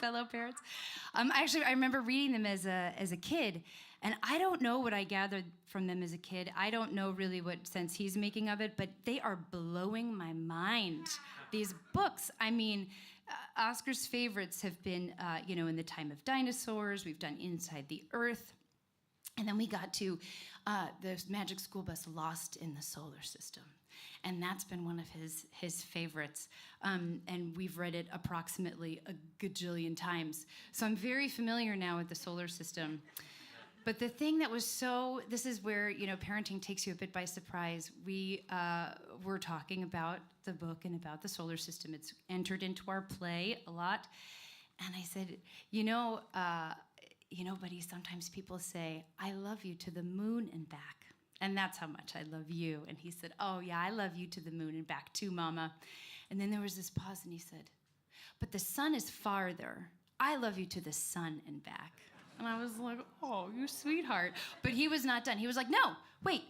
Actually, I remember reading them as a kid, and I don't know what I gathered from them as a kid. I don't know really what sense he's making of it, but they are blowing my mind. These books, I mean, Oscar's favorites have been, In the Time of Dinosaurs. We've done Inside the Earth. And then we got to the Magic School Bus, Lost in the Solar System. And that's been one of his favorites. And we've read it approximately a gajillion times. So I'm very familiar now with the solar system. But the thing that was this is where, parenting takes you a bit by surprise. We were talking about the book and about the solar system. It's entered into our play a lot. And I said, buddy, sometimes people say, "I love you to the moon and back." And that's how much I love you. And he said, "Oh, yeah, I love you to the moon and back too, Mama." And then there was this pause, and he said, "But the sun is farther. I love you to the sun and back." And I was like, "Oh, you sweetheart." But he was not done. He was like, "No, wait,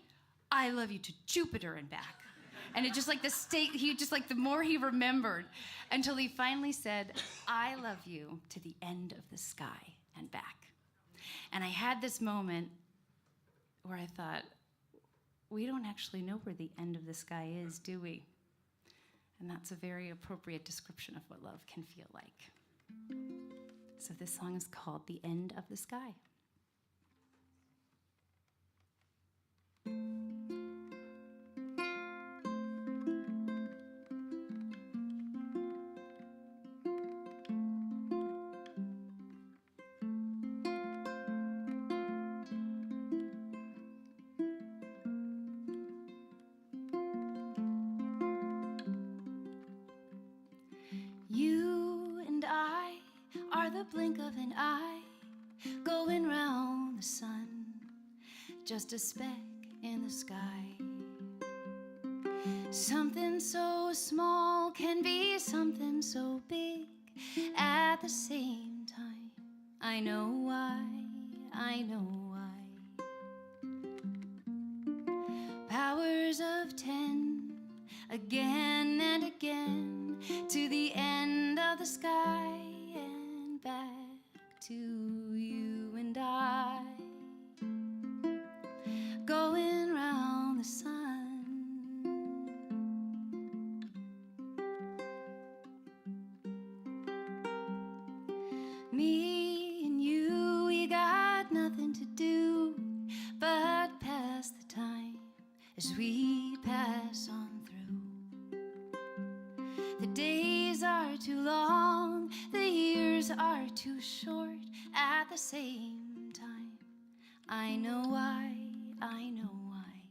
I love you to Jupiter and back." And it just the more he remembered, until he finally said, "I love you to the end of the sky and back." And I had this moment where I thought, we don't actually know where the end of the sky is, do we? And that's a very appropriate description of what love can feel like. So this song is called "The End of the Sky." You and I are the blink of an eye, going round the sun, just a speck in the sky. Something so small can be something so big at the same time. I know why. Powers of 10, again and again, to the end of the sky and back to you and I, going round the sun. Me and you, we got nothing to do but as we pass on through. The days are too long, the years are too short. At the same time, I know why, I know why.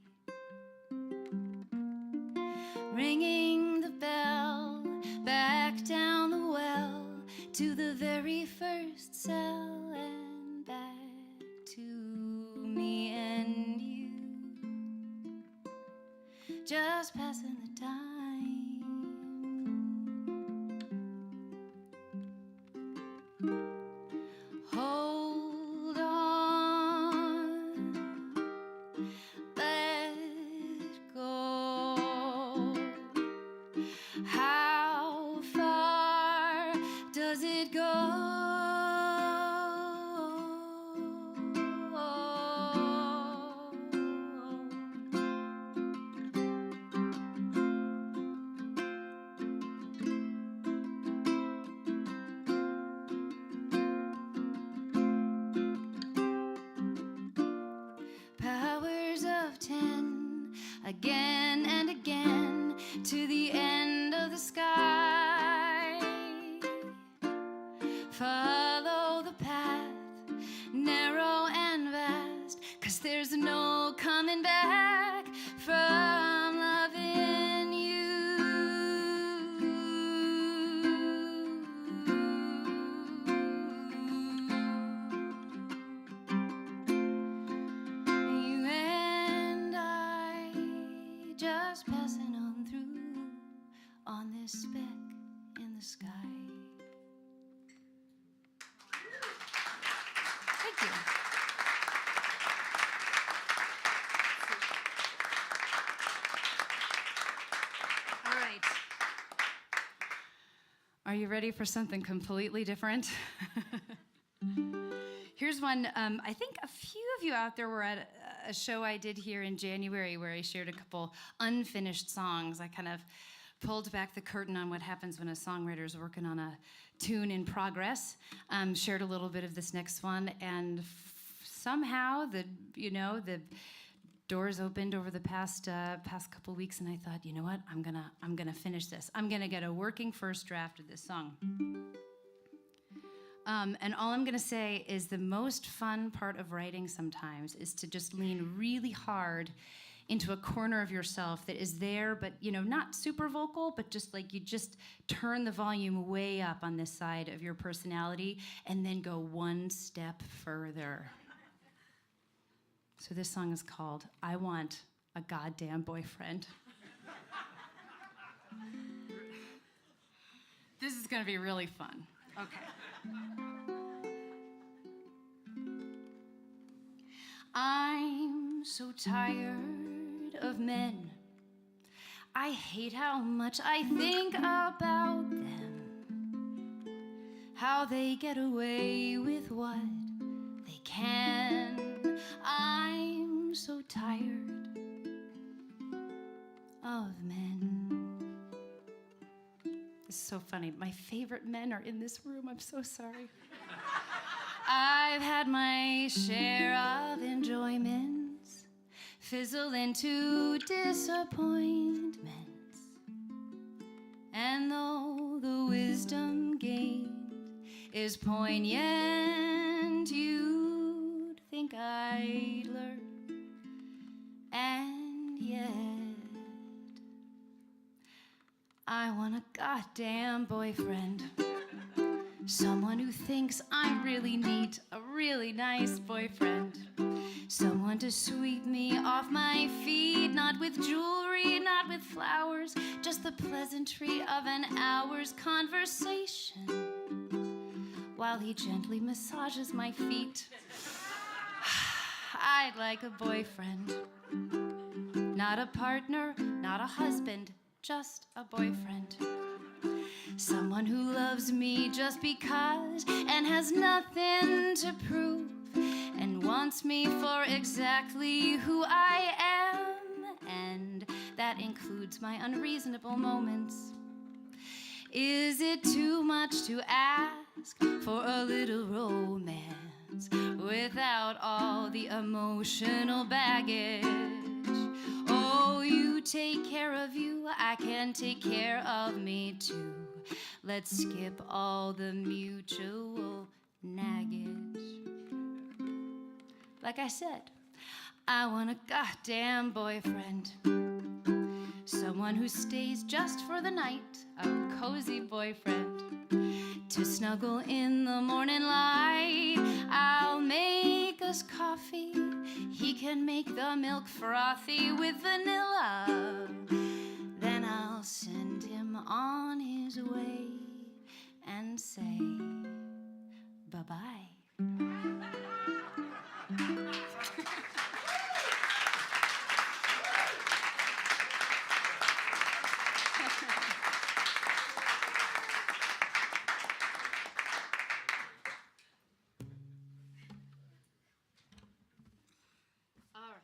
Ringing the bell, back down the well, to the very first cell, and back to me and you, just passing the time. Hold on, let go. How far does it go? Powers of 10, again and again, to the end of the sky. Follow the path, narrow and vast, 'cause there's no coming back from loving you. You and I, just passing on through on this speck in the sky. Thank you. All right. Are you ready for something completely different? Here's one. I think a few of you out there were at a show I did here in January where I shared a couple unfinished songs. I kind of pulled back the curtain on what happens when a songwriter is working on a tune in progress. Shared a little bit of this next one, and somehow the doors opened over the past couple weeks, and I thought, you know what, I'm gonna finish this. I'm gonna get a working first draft of this song. And all I'm gonna say is the most fun part of writing sometimes is to just lean really hard into a corner of yourself that is there, but not super vocal, but just like you just turn the volume way up on this side of your personality and then go one step further. So this song is called I Want a Goddamn Boyfriend. This is gonna be really fun. Okay. I'm so tired of men. I hate how much I think about them. How they get away with what they can. I'm so tired of men. This is so funny. My favorite men are in this room. I'm so sorry. I've had my share of enjoyments fizzle into disappointments. And though the wisdom gained is poignant, you'd think I'd learn. And yet, I want a goddamn boyfriend. Someone who thinks I'm really neat, a really nice boyfriend. Someone to sweep me off my feet, not with jewelry, not with flowers, just the pleasantry of an hour's conversation while he gently massages my feet. I'd like a boyfriend, not a partner, not a husband, just a boyfriend. Someone who loves me just because and has nothing to prove and wants me for exactly who I am, and that includes my unreasonable moments. Is it too much to ask for a little romance without all the emotional baggage? Oh, take care of you, I can take care of me too. Let's skip all the mutual naggage. Like I said, I want a goddamn boyfriend. Someone who stays just for the night, a cozy boyfriend. To snuggle in the morning light, I'll make us coffee. He can make the milk frothy with vanilla. Then I'll send him on his way and say bye-bye. All right.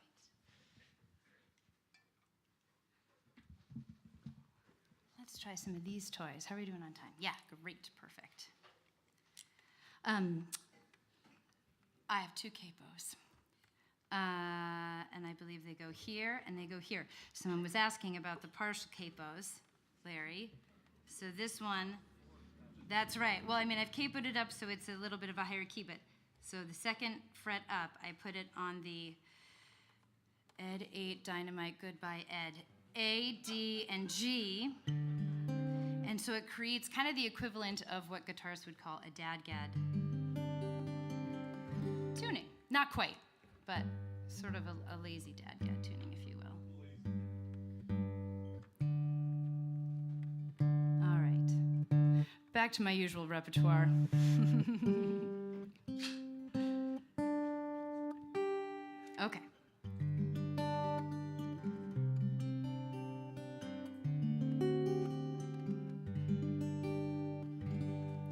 Let's try some of these toys. How are we doing on time? Yeah, great, perfect. I have two capos. And I believe they go here and they go here. Someone was asking about the partial capos, Larry. So this one, that's right. Well, I mean, I've capoed it up so it's a little bit of a higher key, but so the second fret up, I put it on the Ed 8, Dynamite, Goodbye Ed, A, D, and G. And so it creates kind of the equivalent of what guitarists would call a dadgad tuning. Not quite, but sort of a lazy dadgad tuning, if you will. All right. Back to my usual repertoire. Okay.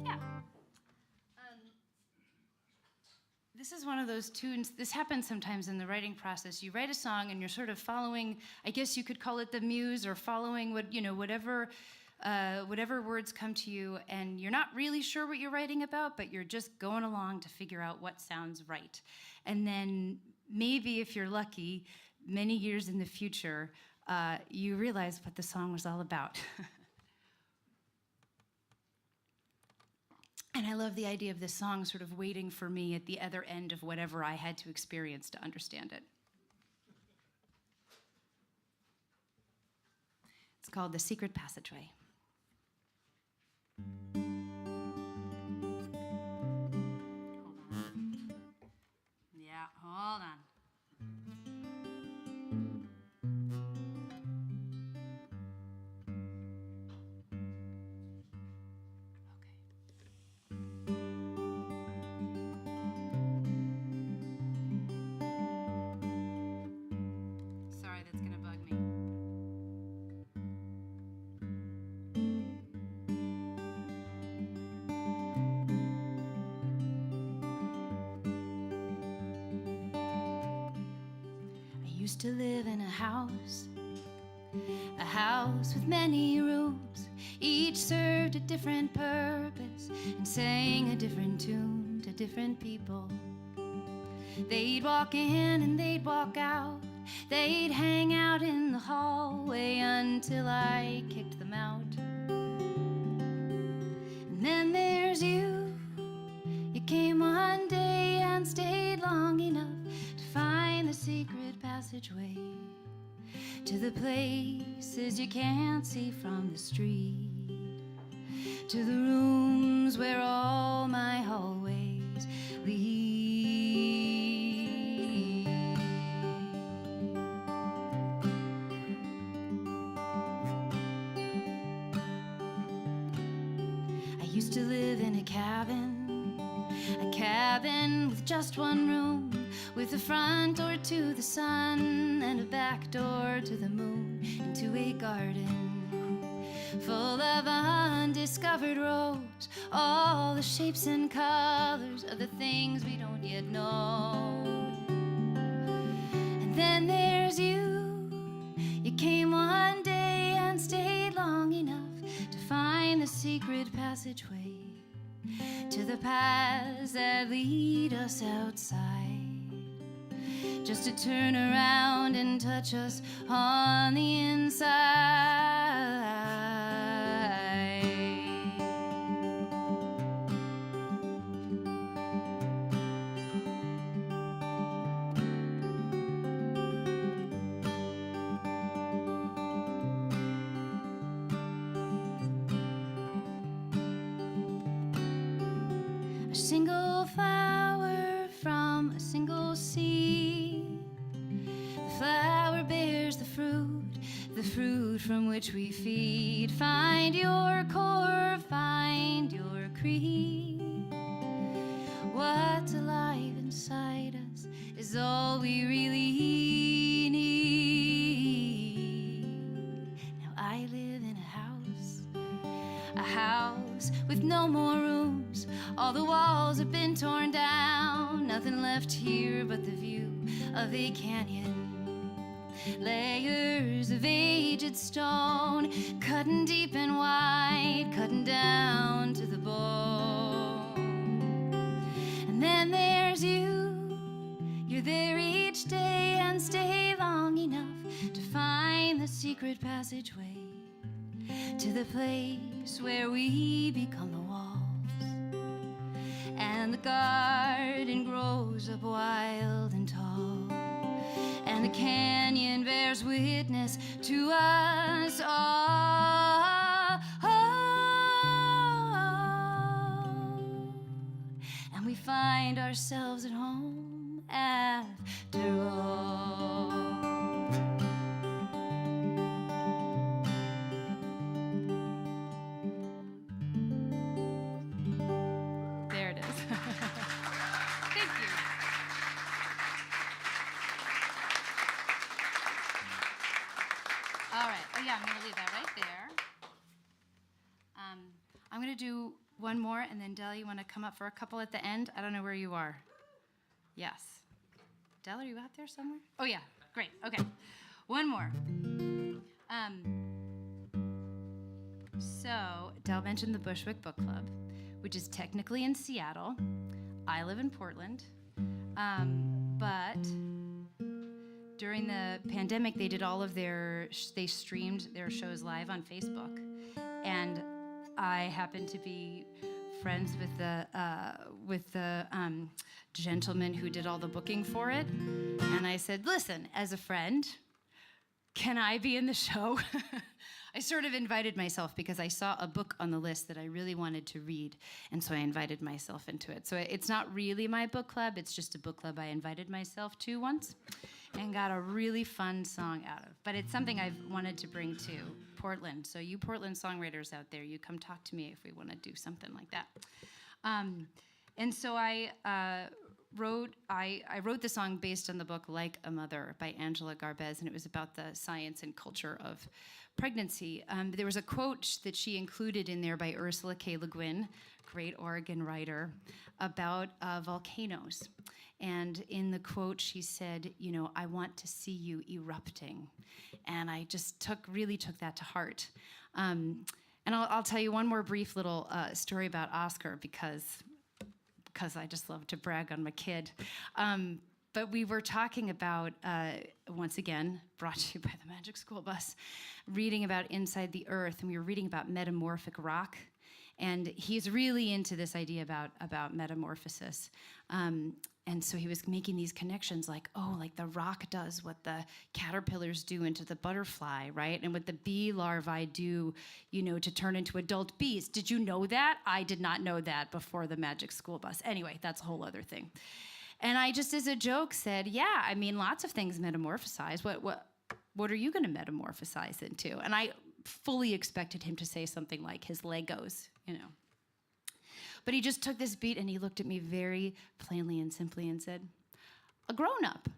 Yeah. This is one of those tunes. This happens sometimes in the writing process. You write a song and you're sort of following, I guess you could call it the muse, or following what, whatever words come to you, and you're not really sure what you're writing about, but you're just going along to figure out what sounds right. And then maybe if you're lucky, many years in the future, you realize what the song was all about. And I love the idea of this song sort of waiting for me at the other end of whatever I had to experience to understand it. It's called The Secret Passageway. Yeah, hold on. Sorry, that's gonna bug me. I used to live in a house with many rooms. Each served a different purpose and sang a different tune to different people. They'd walk in and they'd walk out. They'd hang out in the hallway until I kicked them out. And then there's you. You came one day and stayed long enough to find the secret passageway to the places you can't see from the street, to the rooms where all my hallways lead. I used to live in a cabin with just one room, with a front door to the sun and a back door to the moon, into a garden full of undiscovered rose, all the shapes and colors of the things we don't yet know. And then there's you. You came one day and stayed long enough to find the secret passageway to the paths that lead us outside, just to turn around and touch us on the inside. A single flower from a single seed. The flower bears the fruit from which we feed. Find your core, find your creed. What's alive inside us is all we really need. Now I live in a house with no more rooms. All the walls have been torn down, nothing left here but the view of a canyon. Layers of aged stone, cutting deep and wide, cutting down to the bone. And then there's you, you're there each day and stay long enough to find the secret passageway to the place where we become the walls. And the garden grows up wild and tall, and the canyon bears witness to us all. And we find ourselves at home after all. There it is. Thank you. All right. Oh, yeah, I'm going to leave that right there. I'm going to do one more, and then, Del, you want to come up for a couple at the end? I don't know where you are. Yes. Del, are you out there somewhere? Oh, yeah. Great. Okay. One more. So, Del mentioned the Bushwick Book Club, which is technically in Seattle. I live in Portland. But during the pandemic, they did all of they streamed their shows live on Facebook. And I happened to be friends with the gentleman who did all the booking for it. And I said, listen, as a friend, can I be in the show? I sort of invited myself because I saw a book on the list that I really wanted to read, and so I invited myself into it. So it's not really my book club, it's just a book club I invited myself to once and got a really fun song out of. But it's something I've wanted to bring to Portland. So you Portland songwriters out there, you come talk to me if we want to do something like that. And so I wrote the song based on the book Like a Mother by Angela Garbez, and it was about the science and culture of pregnancy. There was a quote that she included in there by Ursula K. Le Guin, great Oregon writer, about volcanoes. And in the quote, she said, I want to see you erupting. And I just really took that to heart. And I'll tell you one more brief little story about Oscar because I just love to brag on my kid. But we were talking about, once again, brought to you by the Magic School Bus, reading about Inside the Earth, and we were reading about metamorphic rock. And he's really into this idea about metamorphosis. And so he was making these connections like the rock does what the caterpillars do into the butterfly, right? And what the bee larvae do, to turn into adult bees. Did you know that? I did not know that before the Magic School Bus. Anyway, that's a whole other thing. And I just, as a joke, said, yeah, I mean, lots of things metamorphosize. What are you going to metamorphosize into? And I fully expected him to say something like his Legos, But he just took this beat and he looked at me very plainly and simply and said, a grown-up.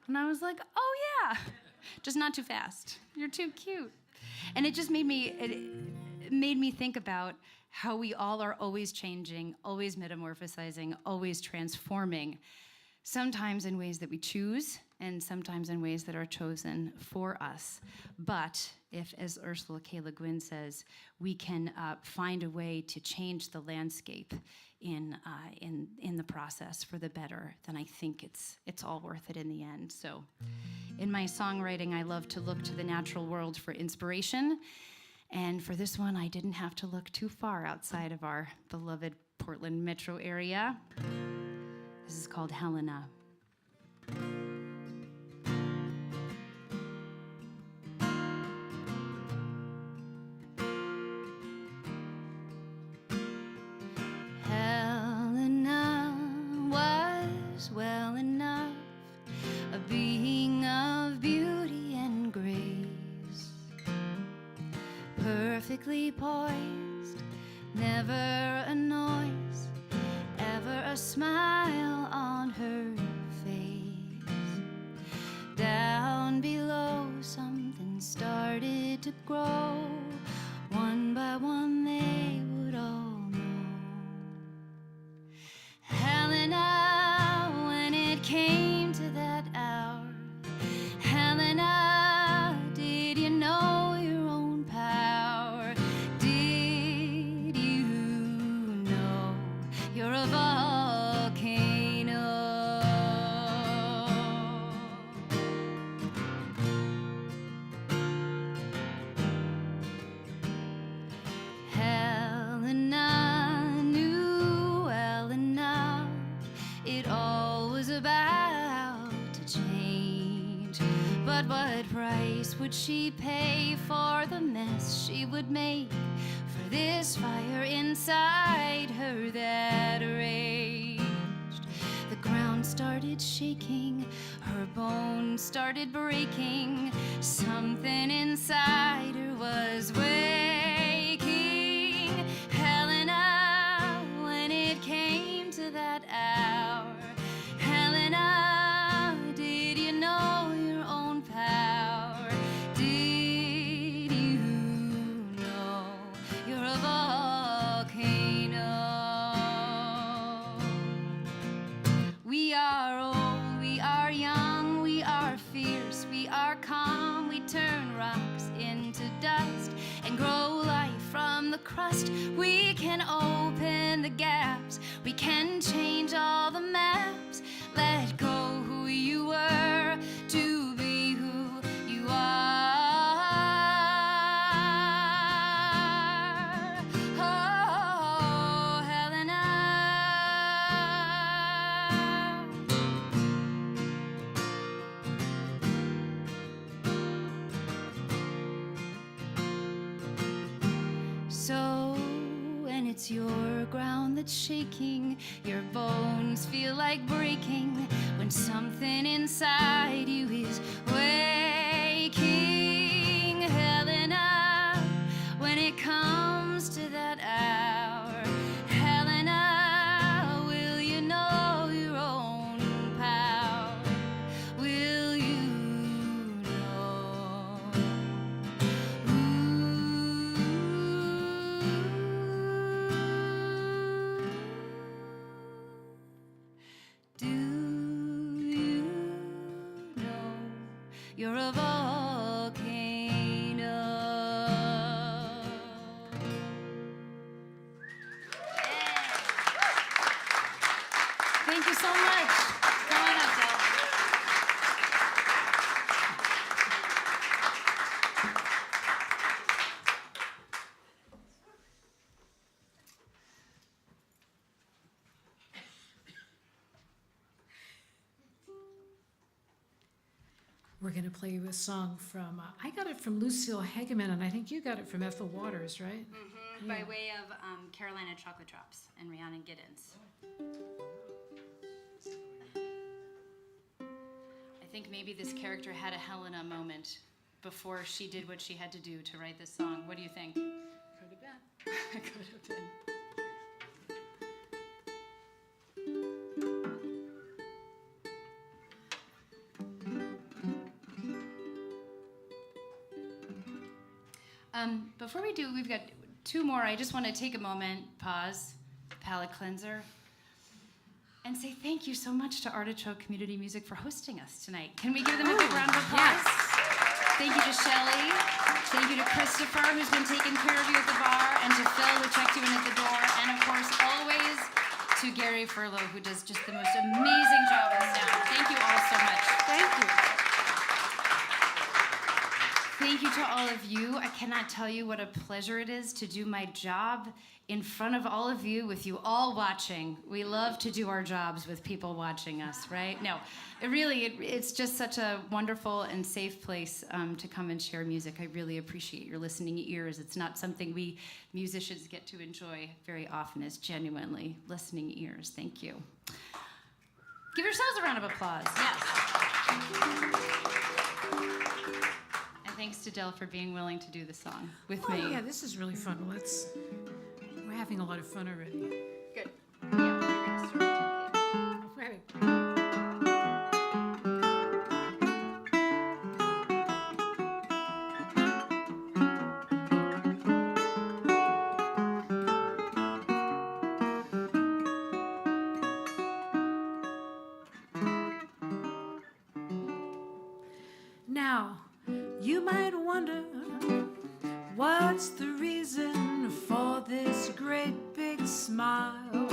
And I was like, oh yeah, just not too fast. You're too cute. And it just made me think about how we all are always changing, always metamorphosizing, always transforming, sometimes in ways that we choose, and sometimes in ways that are chosen for us. But if, as Ursula K. Le Guin says, we can find a way to change the landscape in the process for the better, then I think it's all worth it in the end. So in my songwriting, I love to look to the natural world for inspiration. And for this one, I didn't have to look too far outside of our beloved Portland metro area. This is called Helena. Helena was well enough, a being of beauty and grace, perfectly poised, never a noise, ever a smile on her face. Down below, something started to grow. One by one, they would all know. Helena, when it came to that hour, Helena, did you know your own power? Did you know you're a volcano? Helena knew well enough it all was about to change. But what price would she pay for the mess she would make, for this fire inside her that raged? The ground started shaking, her bones started breaking, something inside her was waking. Helena, when it came to that hour, Helena, did you know your own power? Did you know you're a volcano? We are old, we are young, we are fierce, we are calm, we turn rocks into dust and grow life from the crust. We can open the gaps, we can change all the maps. Let go who you were to be who you are. Oh, Helena. So when it's your ground that's shaking, your bones feel like breaking, when something inside you is waking, Helena, when it comes to that hour, Helena, will you know your own power? Will you know? Do you know you're a volcano? Thank you so much. Come on up, Del. We're going to play you a song from, I got it from Lucille Hegeman, and I think you got it from Ethel Waters, right? Mm-hmm. By way of Carolina Chocolate Drops and Rhiannon Giddens. I think maybe this character had a Helena moment before she did what she had to do to write this song. What do you think? Could have been. Could have been. Before we do, we've got two more. I just want to take a moment, pause, palate cleanser. and say thank you so much to Artichoke Community Music for hosting us tonight. Can we give them a big round of applause? Yes. Thank you to Shelley. Thank you to Christopher, who's been taking care of you at the bar, and to Phil, who checked you in at the door, and of course, always to Gary Furlow, who does just the most amazing job with sound. Thank you all so much. Thank you. Thank you to all of you. I cannot tell you what a pleasure it is to do my job in front of all of you, with you all watching. We love to do our jobs with people watching us, right? No, it's just such a wonderful and safe place to come and share music. I really appreciate your listening ears. It's not something we musicians get to enjoy very often, as genuinely listening ears. Thank you. Give yourselves a round of applause. Yes. And thanks to Del for being willing to do the song with me. Yeah, this is really fun. We're having a lot of fun already. Good. Yeah, you're gonna start with Right. Now, you might wonder what's the reason for this great big smile.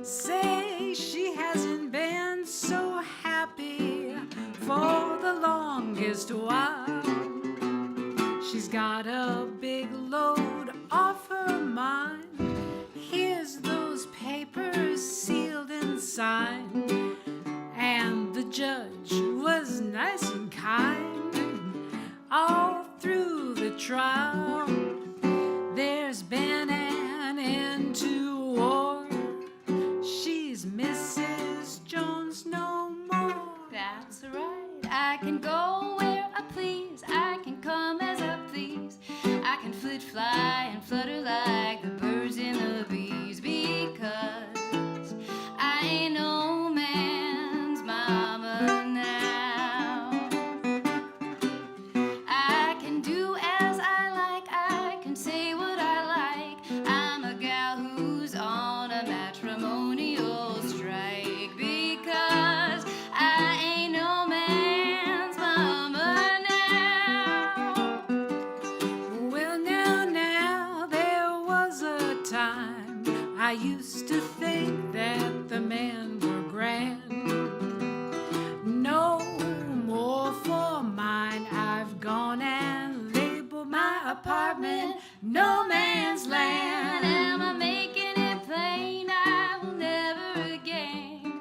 Say she hasn't been so happy for the longest while. She's got a big load off her mind. Here's those papers sealed and signed. And the judge was nice and kind all through the trial. There's been an end to war. She's Mrs. Jones no more. That's right. I can go where I please. I can come as I please. I can flit, fly, and flutter like the birds and the bees, because I ain't no man's mama now. I can do as I like. I can say what I like. I'm a gal who's on a matrimonial strike, because I ain't no man's mama now. Well, now, there was a time I used to think that the men were grand. No more for mine. I've gone and labeled my apartment no man's land. Am I making it plain? I will never again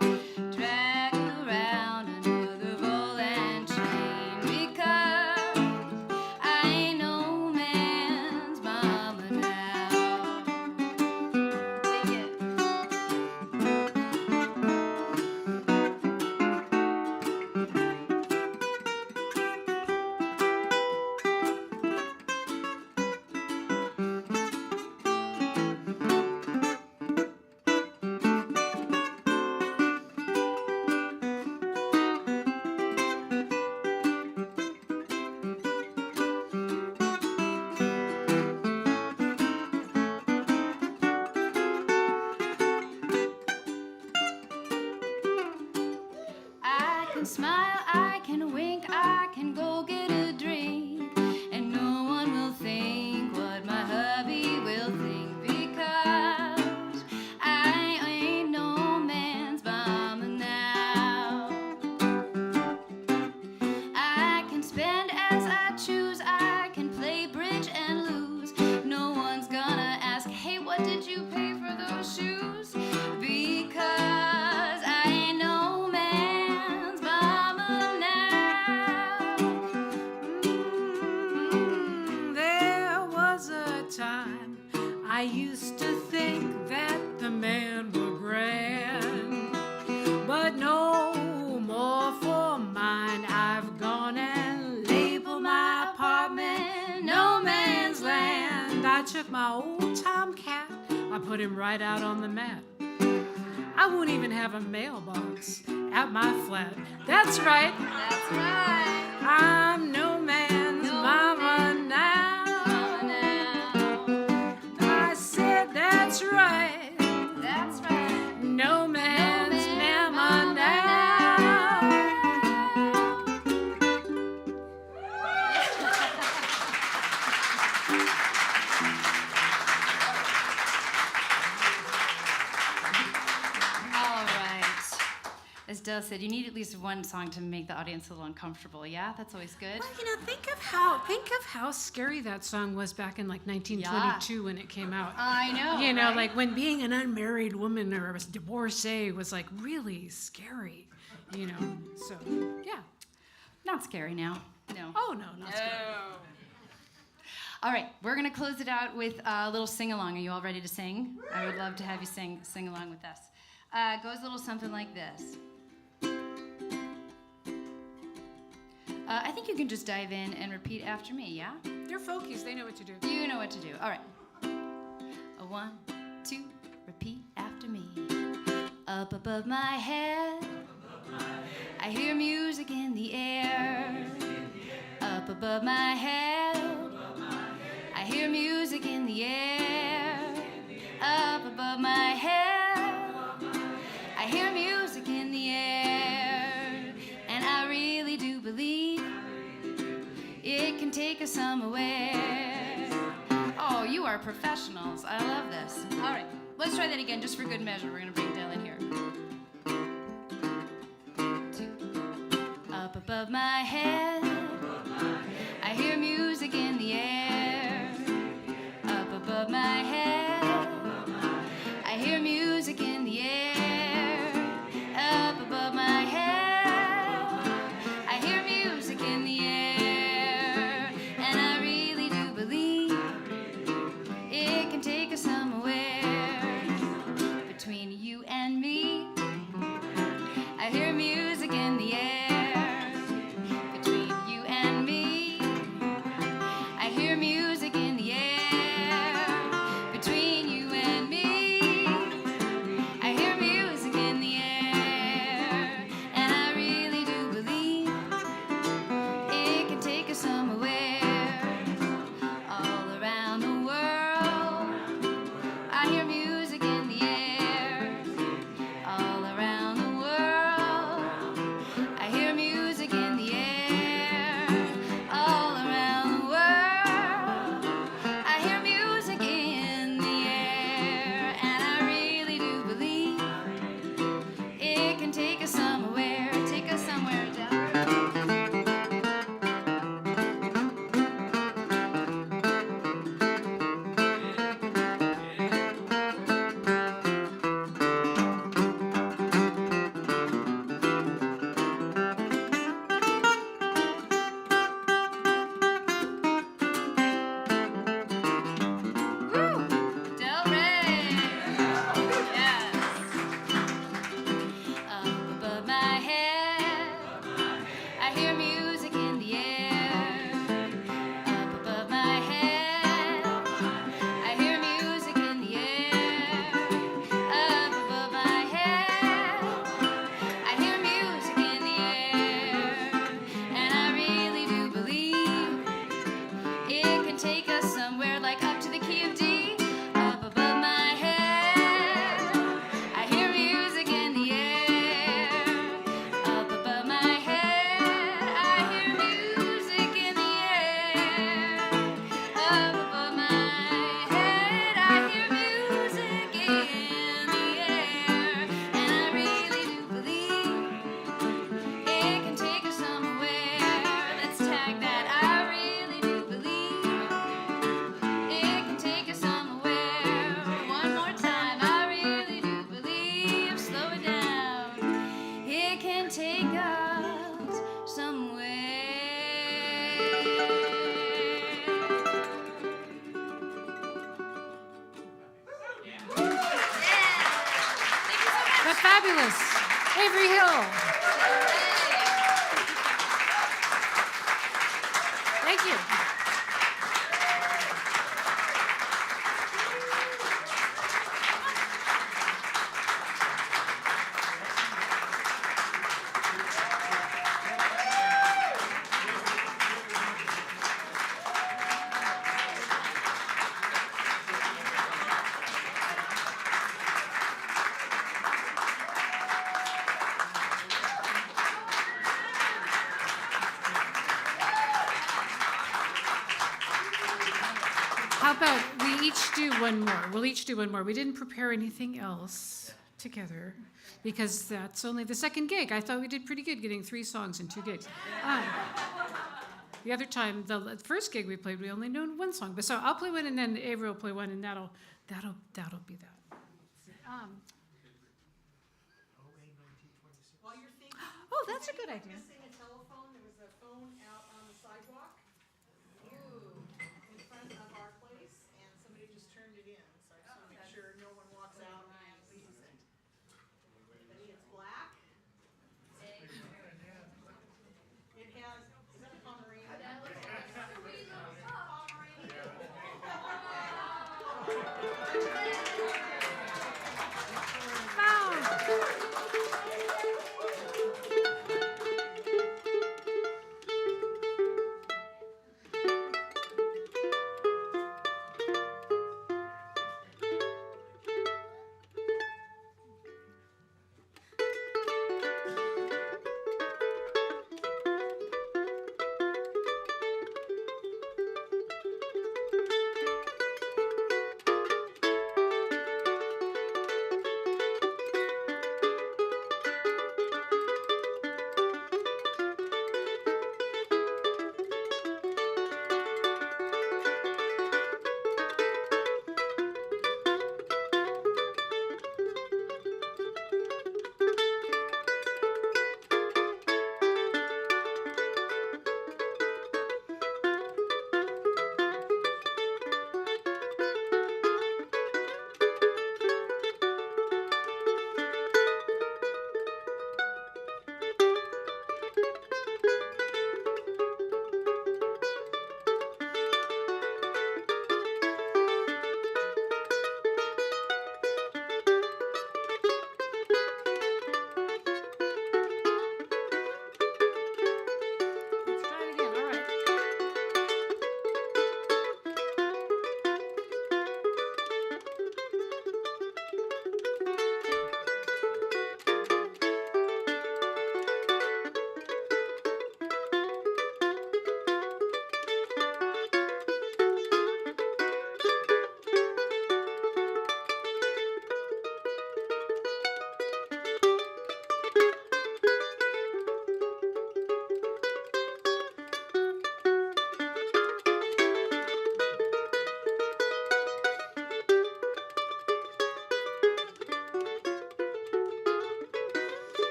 drag around another ball and chain, because I ain't no man's mama now. Sing it. I can smile, I can wink, I can go get a drink, and no one will think what my hubby will think, because I ain't no man's mama now. I can spend as I choose, I can play bridge and lose. No one's gonna ask, hey, what did you pay for those shoes? Because I ain't no man's mama now. There was a time I used to think that the men were grand, but no more for mine. I've gone and labeled my apartment no man's land. I took my old tomcat, I put him right out on the mat. I won't even have a mailbox at my flat. That's right, That's right. I'm no man's mama now. Mama now. I said that's right, That's right. no else said, you need at least one song to make the audience a little uncomfortable. Yeah, that's always good. Well, think of how scary that song was back in like 1922 when it came out. I know. Right? Like when being an unmarried woman or a divorcee was like really scary. So yeah. Not scary now. No. Oh no, not scary. All right, we're gonna close it out with a little sing-along. Are you all ready to sing? I would love to have you sing along with us. Goes a little something like this. I think you can just dive in and repeat after me, yeah? They're folkies, they know what to do. You know what to do. All right. A 1, 2, repeat after me. Up above my head, I hear music in the air. Up above my head, I hear music in the air. Up above my head, I hear music in the air. And I really do believe it can take us somewhere. Oh, you are professionals. I love this. All right, let's try that again just for good measure. We're going to bring Dale in here. 2. Up above my head, I hear music in the air. Up above my head, I hear music in the air. Up above my head, I hear music in the air. And I really do believe it can take us somewhere. Between you and me, I hear music in the air. Between you and me, I hear music in the air. Between you and me, I hear music in the air. And I really do believe it can take us somewhere. All around the world, I hear music in the air. All around the world, I hear music in the air. All around the world, I hear music in the air. And I really do believe it can take us somewhere. Take us somewhere down. Woo! Del Rey! Yes! Up above my head, I hear music in the air. Up above my head, I hear music in the air. Up above my head, I hear music in the air. And I really do believe it can take us somewhere, like up to the key of D. Up above my head, I hear music in the air. Up above my head, I hear music in the air. Up above my head, I hear music in the air. And I really do believe it can take us somewhere. Let's tag that. I really do believe it can take us somewhere. One more time. I really do believe. Slow it down. It can take us somewhere. The fabulous Avery Hill. Thank you. How about we each do one more? We'll each do one more. We didn't prepare anything else together because that's only the second gig. I thought we did pretty good getting 3 songs in 2 gigs. The other time, the first gig we played, we only knew 1 song. But so I'll play one, and then Avery will play one, and that'll be that. While you're thinking, Oh, that's a good idea. missing a telephone. There was a phone out on the sidewalk. In front of our place, and somebody just turned it in. So I just want to make sure no one walks out and leaves it. But it's black. It has, is that a Pomeranian? Let's try it again. All right.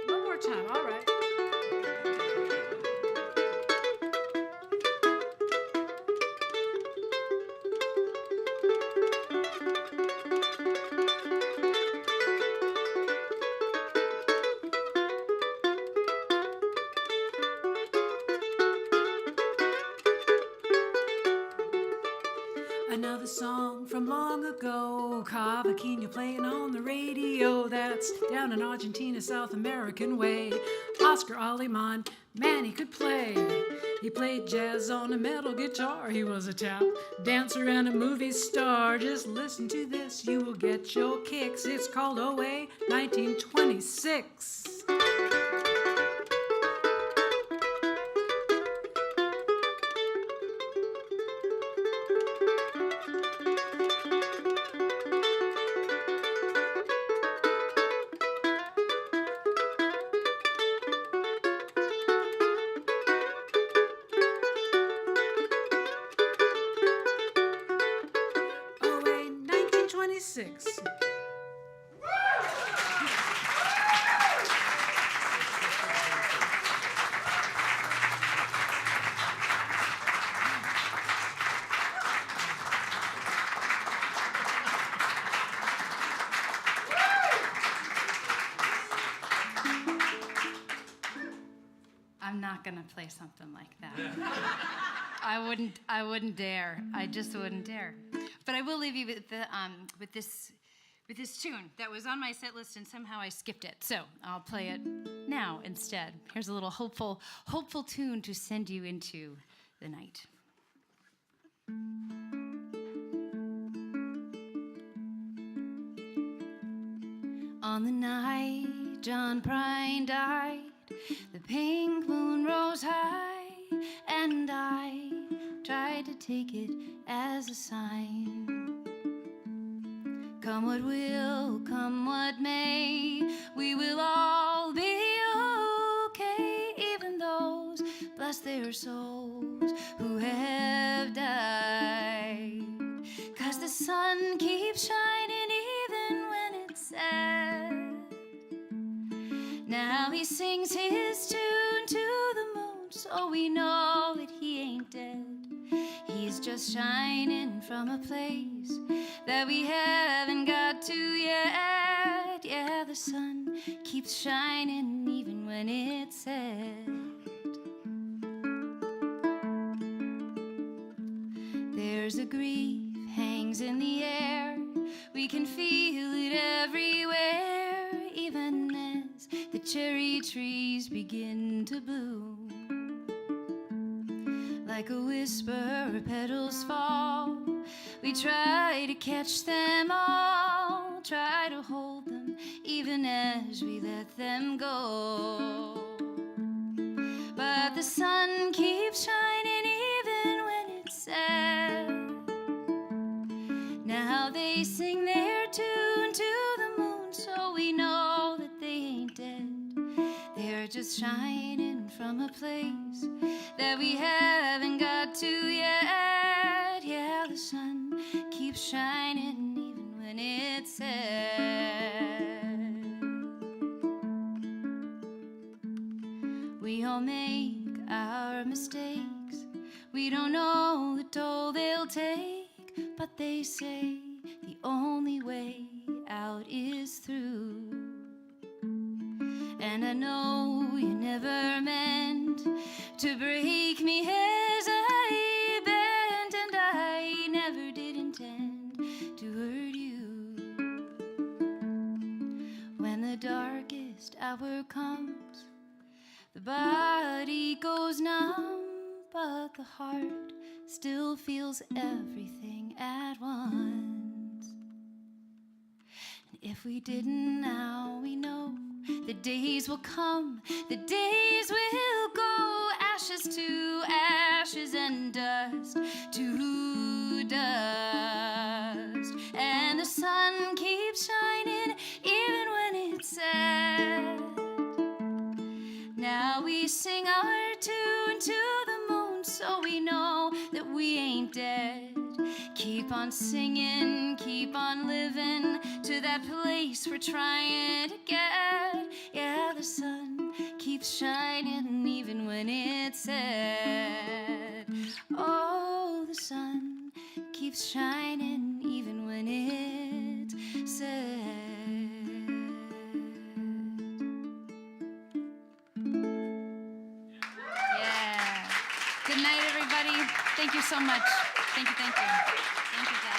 One more time. All right. Another song from long ago, Cavaquinho playing on the radio. That's down in Argentina, South American way. Oscar Aleman, man, he could play. He played jazz on a metal guitar. He was a tap dancer and a movie star. Just listen to this, you will get your kicks. It's called OA 1926. OA 1926. I'm not gonna play something like that. I wouldn't dare. I just wouldn't dare. But I will leave you with the with this tune that was on my set list and somehow I skipped it. So I'll play it now instead. Here's a little hopeful tune to send you into the night. On the night John Prine died, the pink moon rose high, and I tried to take it as a sign. Come what will, come what may, we will all be okay, even those, bless their souls, who have died. 'Cause the sun keeps shining even when it's sad. Now he sings his tune to the moon, so we know that he ain't dead. He's just shining from a place that we haven't got to yet. Yeah, the sun keeps shining even when it's set. There's a grief hangs in the air. We can feel it everywhere, even as the cherry trees begin to bloom. Like a whisper, petals fall. We try to catch them all, try to hold them even as we let them go. But the sun keeps shining even when it's sad. Now they sing their tune to the moon, so we know that they ain't dead. They're just shining from a place that we haven't got to yet. Yeah, the sun keeps shining even when it's set. We all make our mistakes. We don't know the toll they'll take, but they say the only way out is through. And I know you never meant to break me as I bent, and I never did intend to hurt you. When the darkest hour comes, the body goes numb, but the heart still feels everything at once. And if we didn't now, we know the days will come, the days will go, ashes to ashes and dust to dust. And the sun keeps shining even when it's sad. Now we sing our tune to the moon, so we know that we ain't dead. Keep on singing, keep on living to that place we're trying to get. Yeah, the sun keeps shining even when it's set. Oh, the sun keeps shining even when it's set. Yeah. Good night, everybody. Thank you so much. Thank you, thank you. Thank you, guys.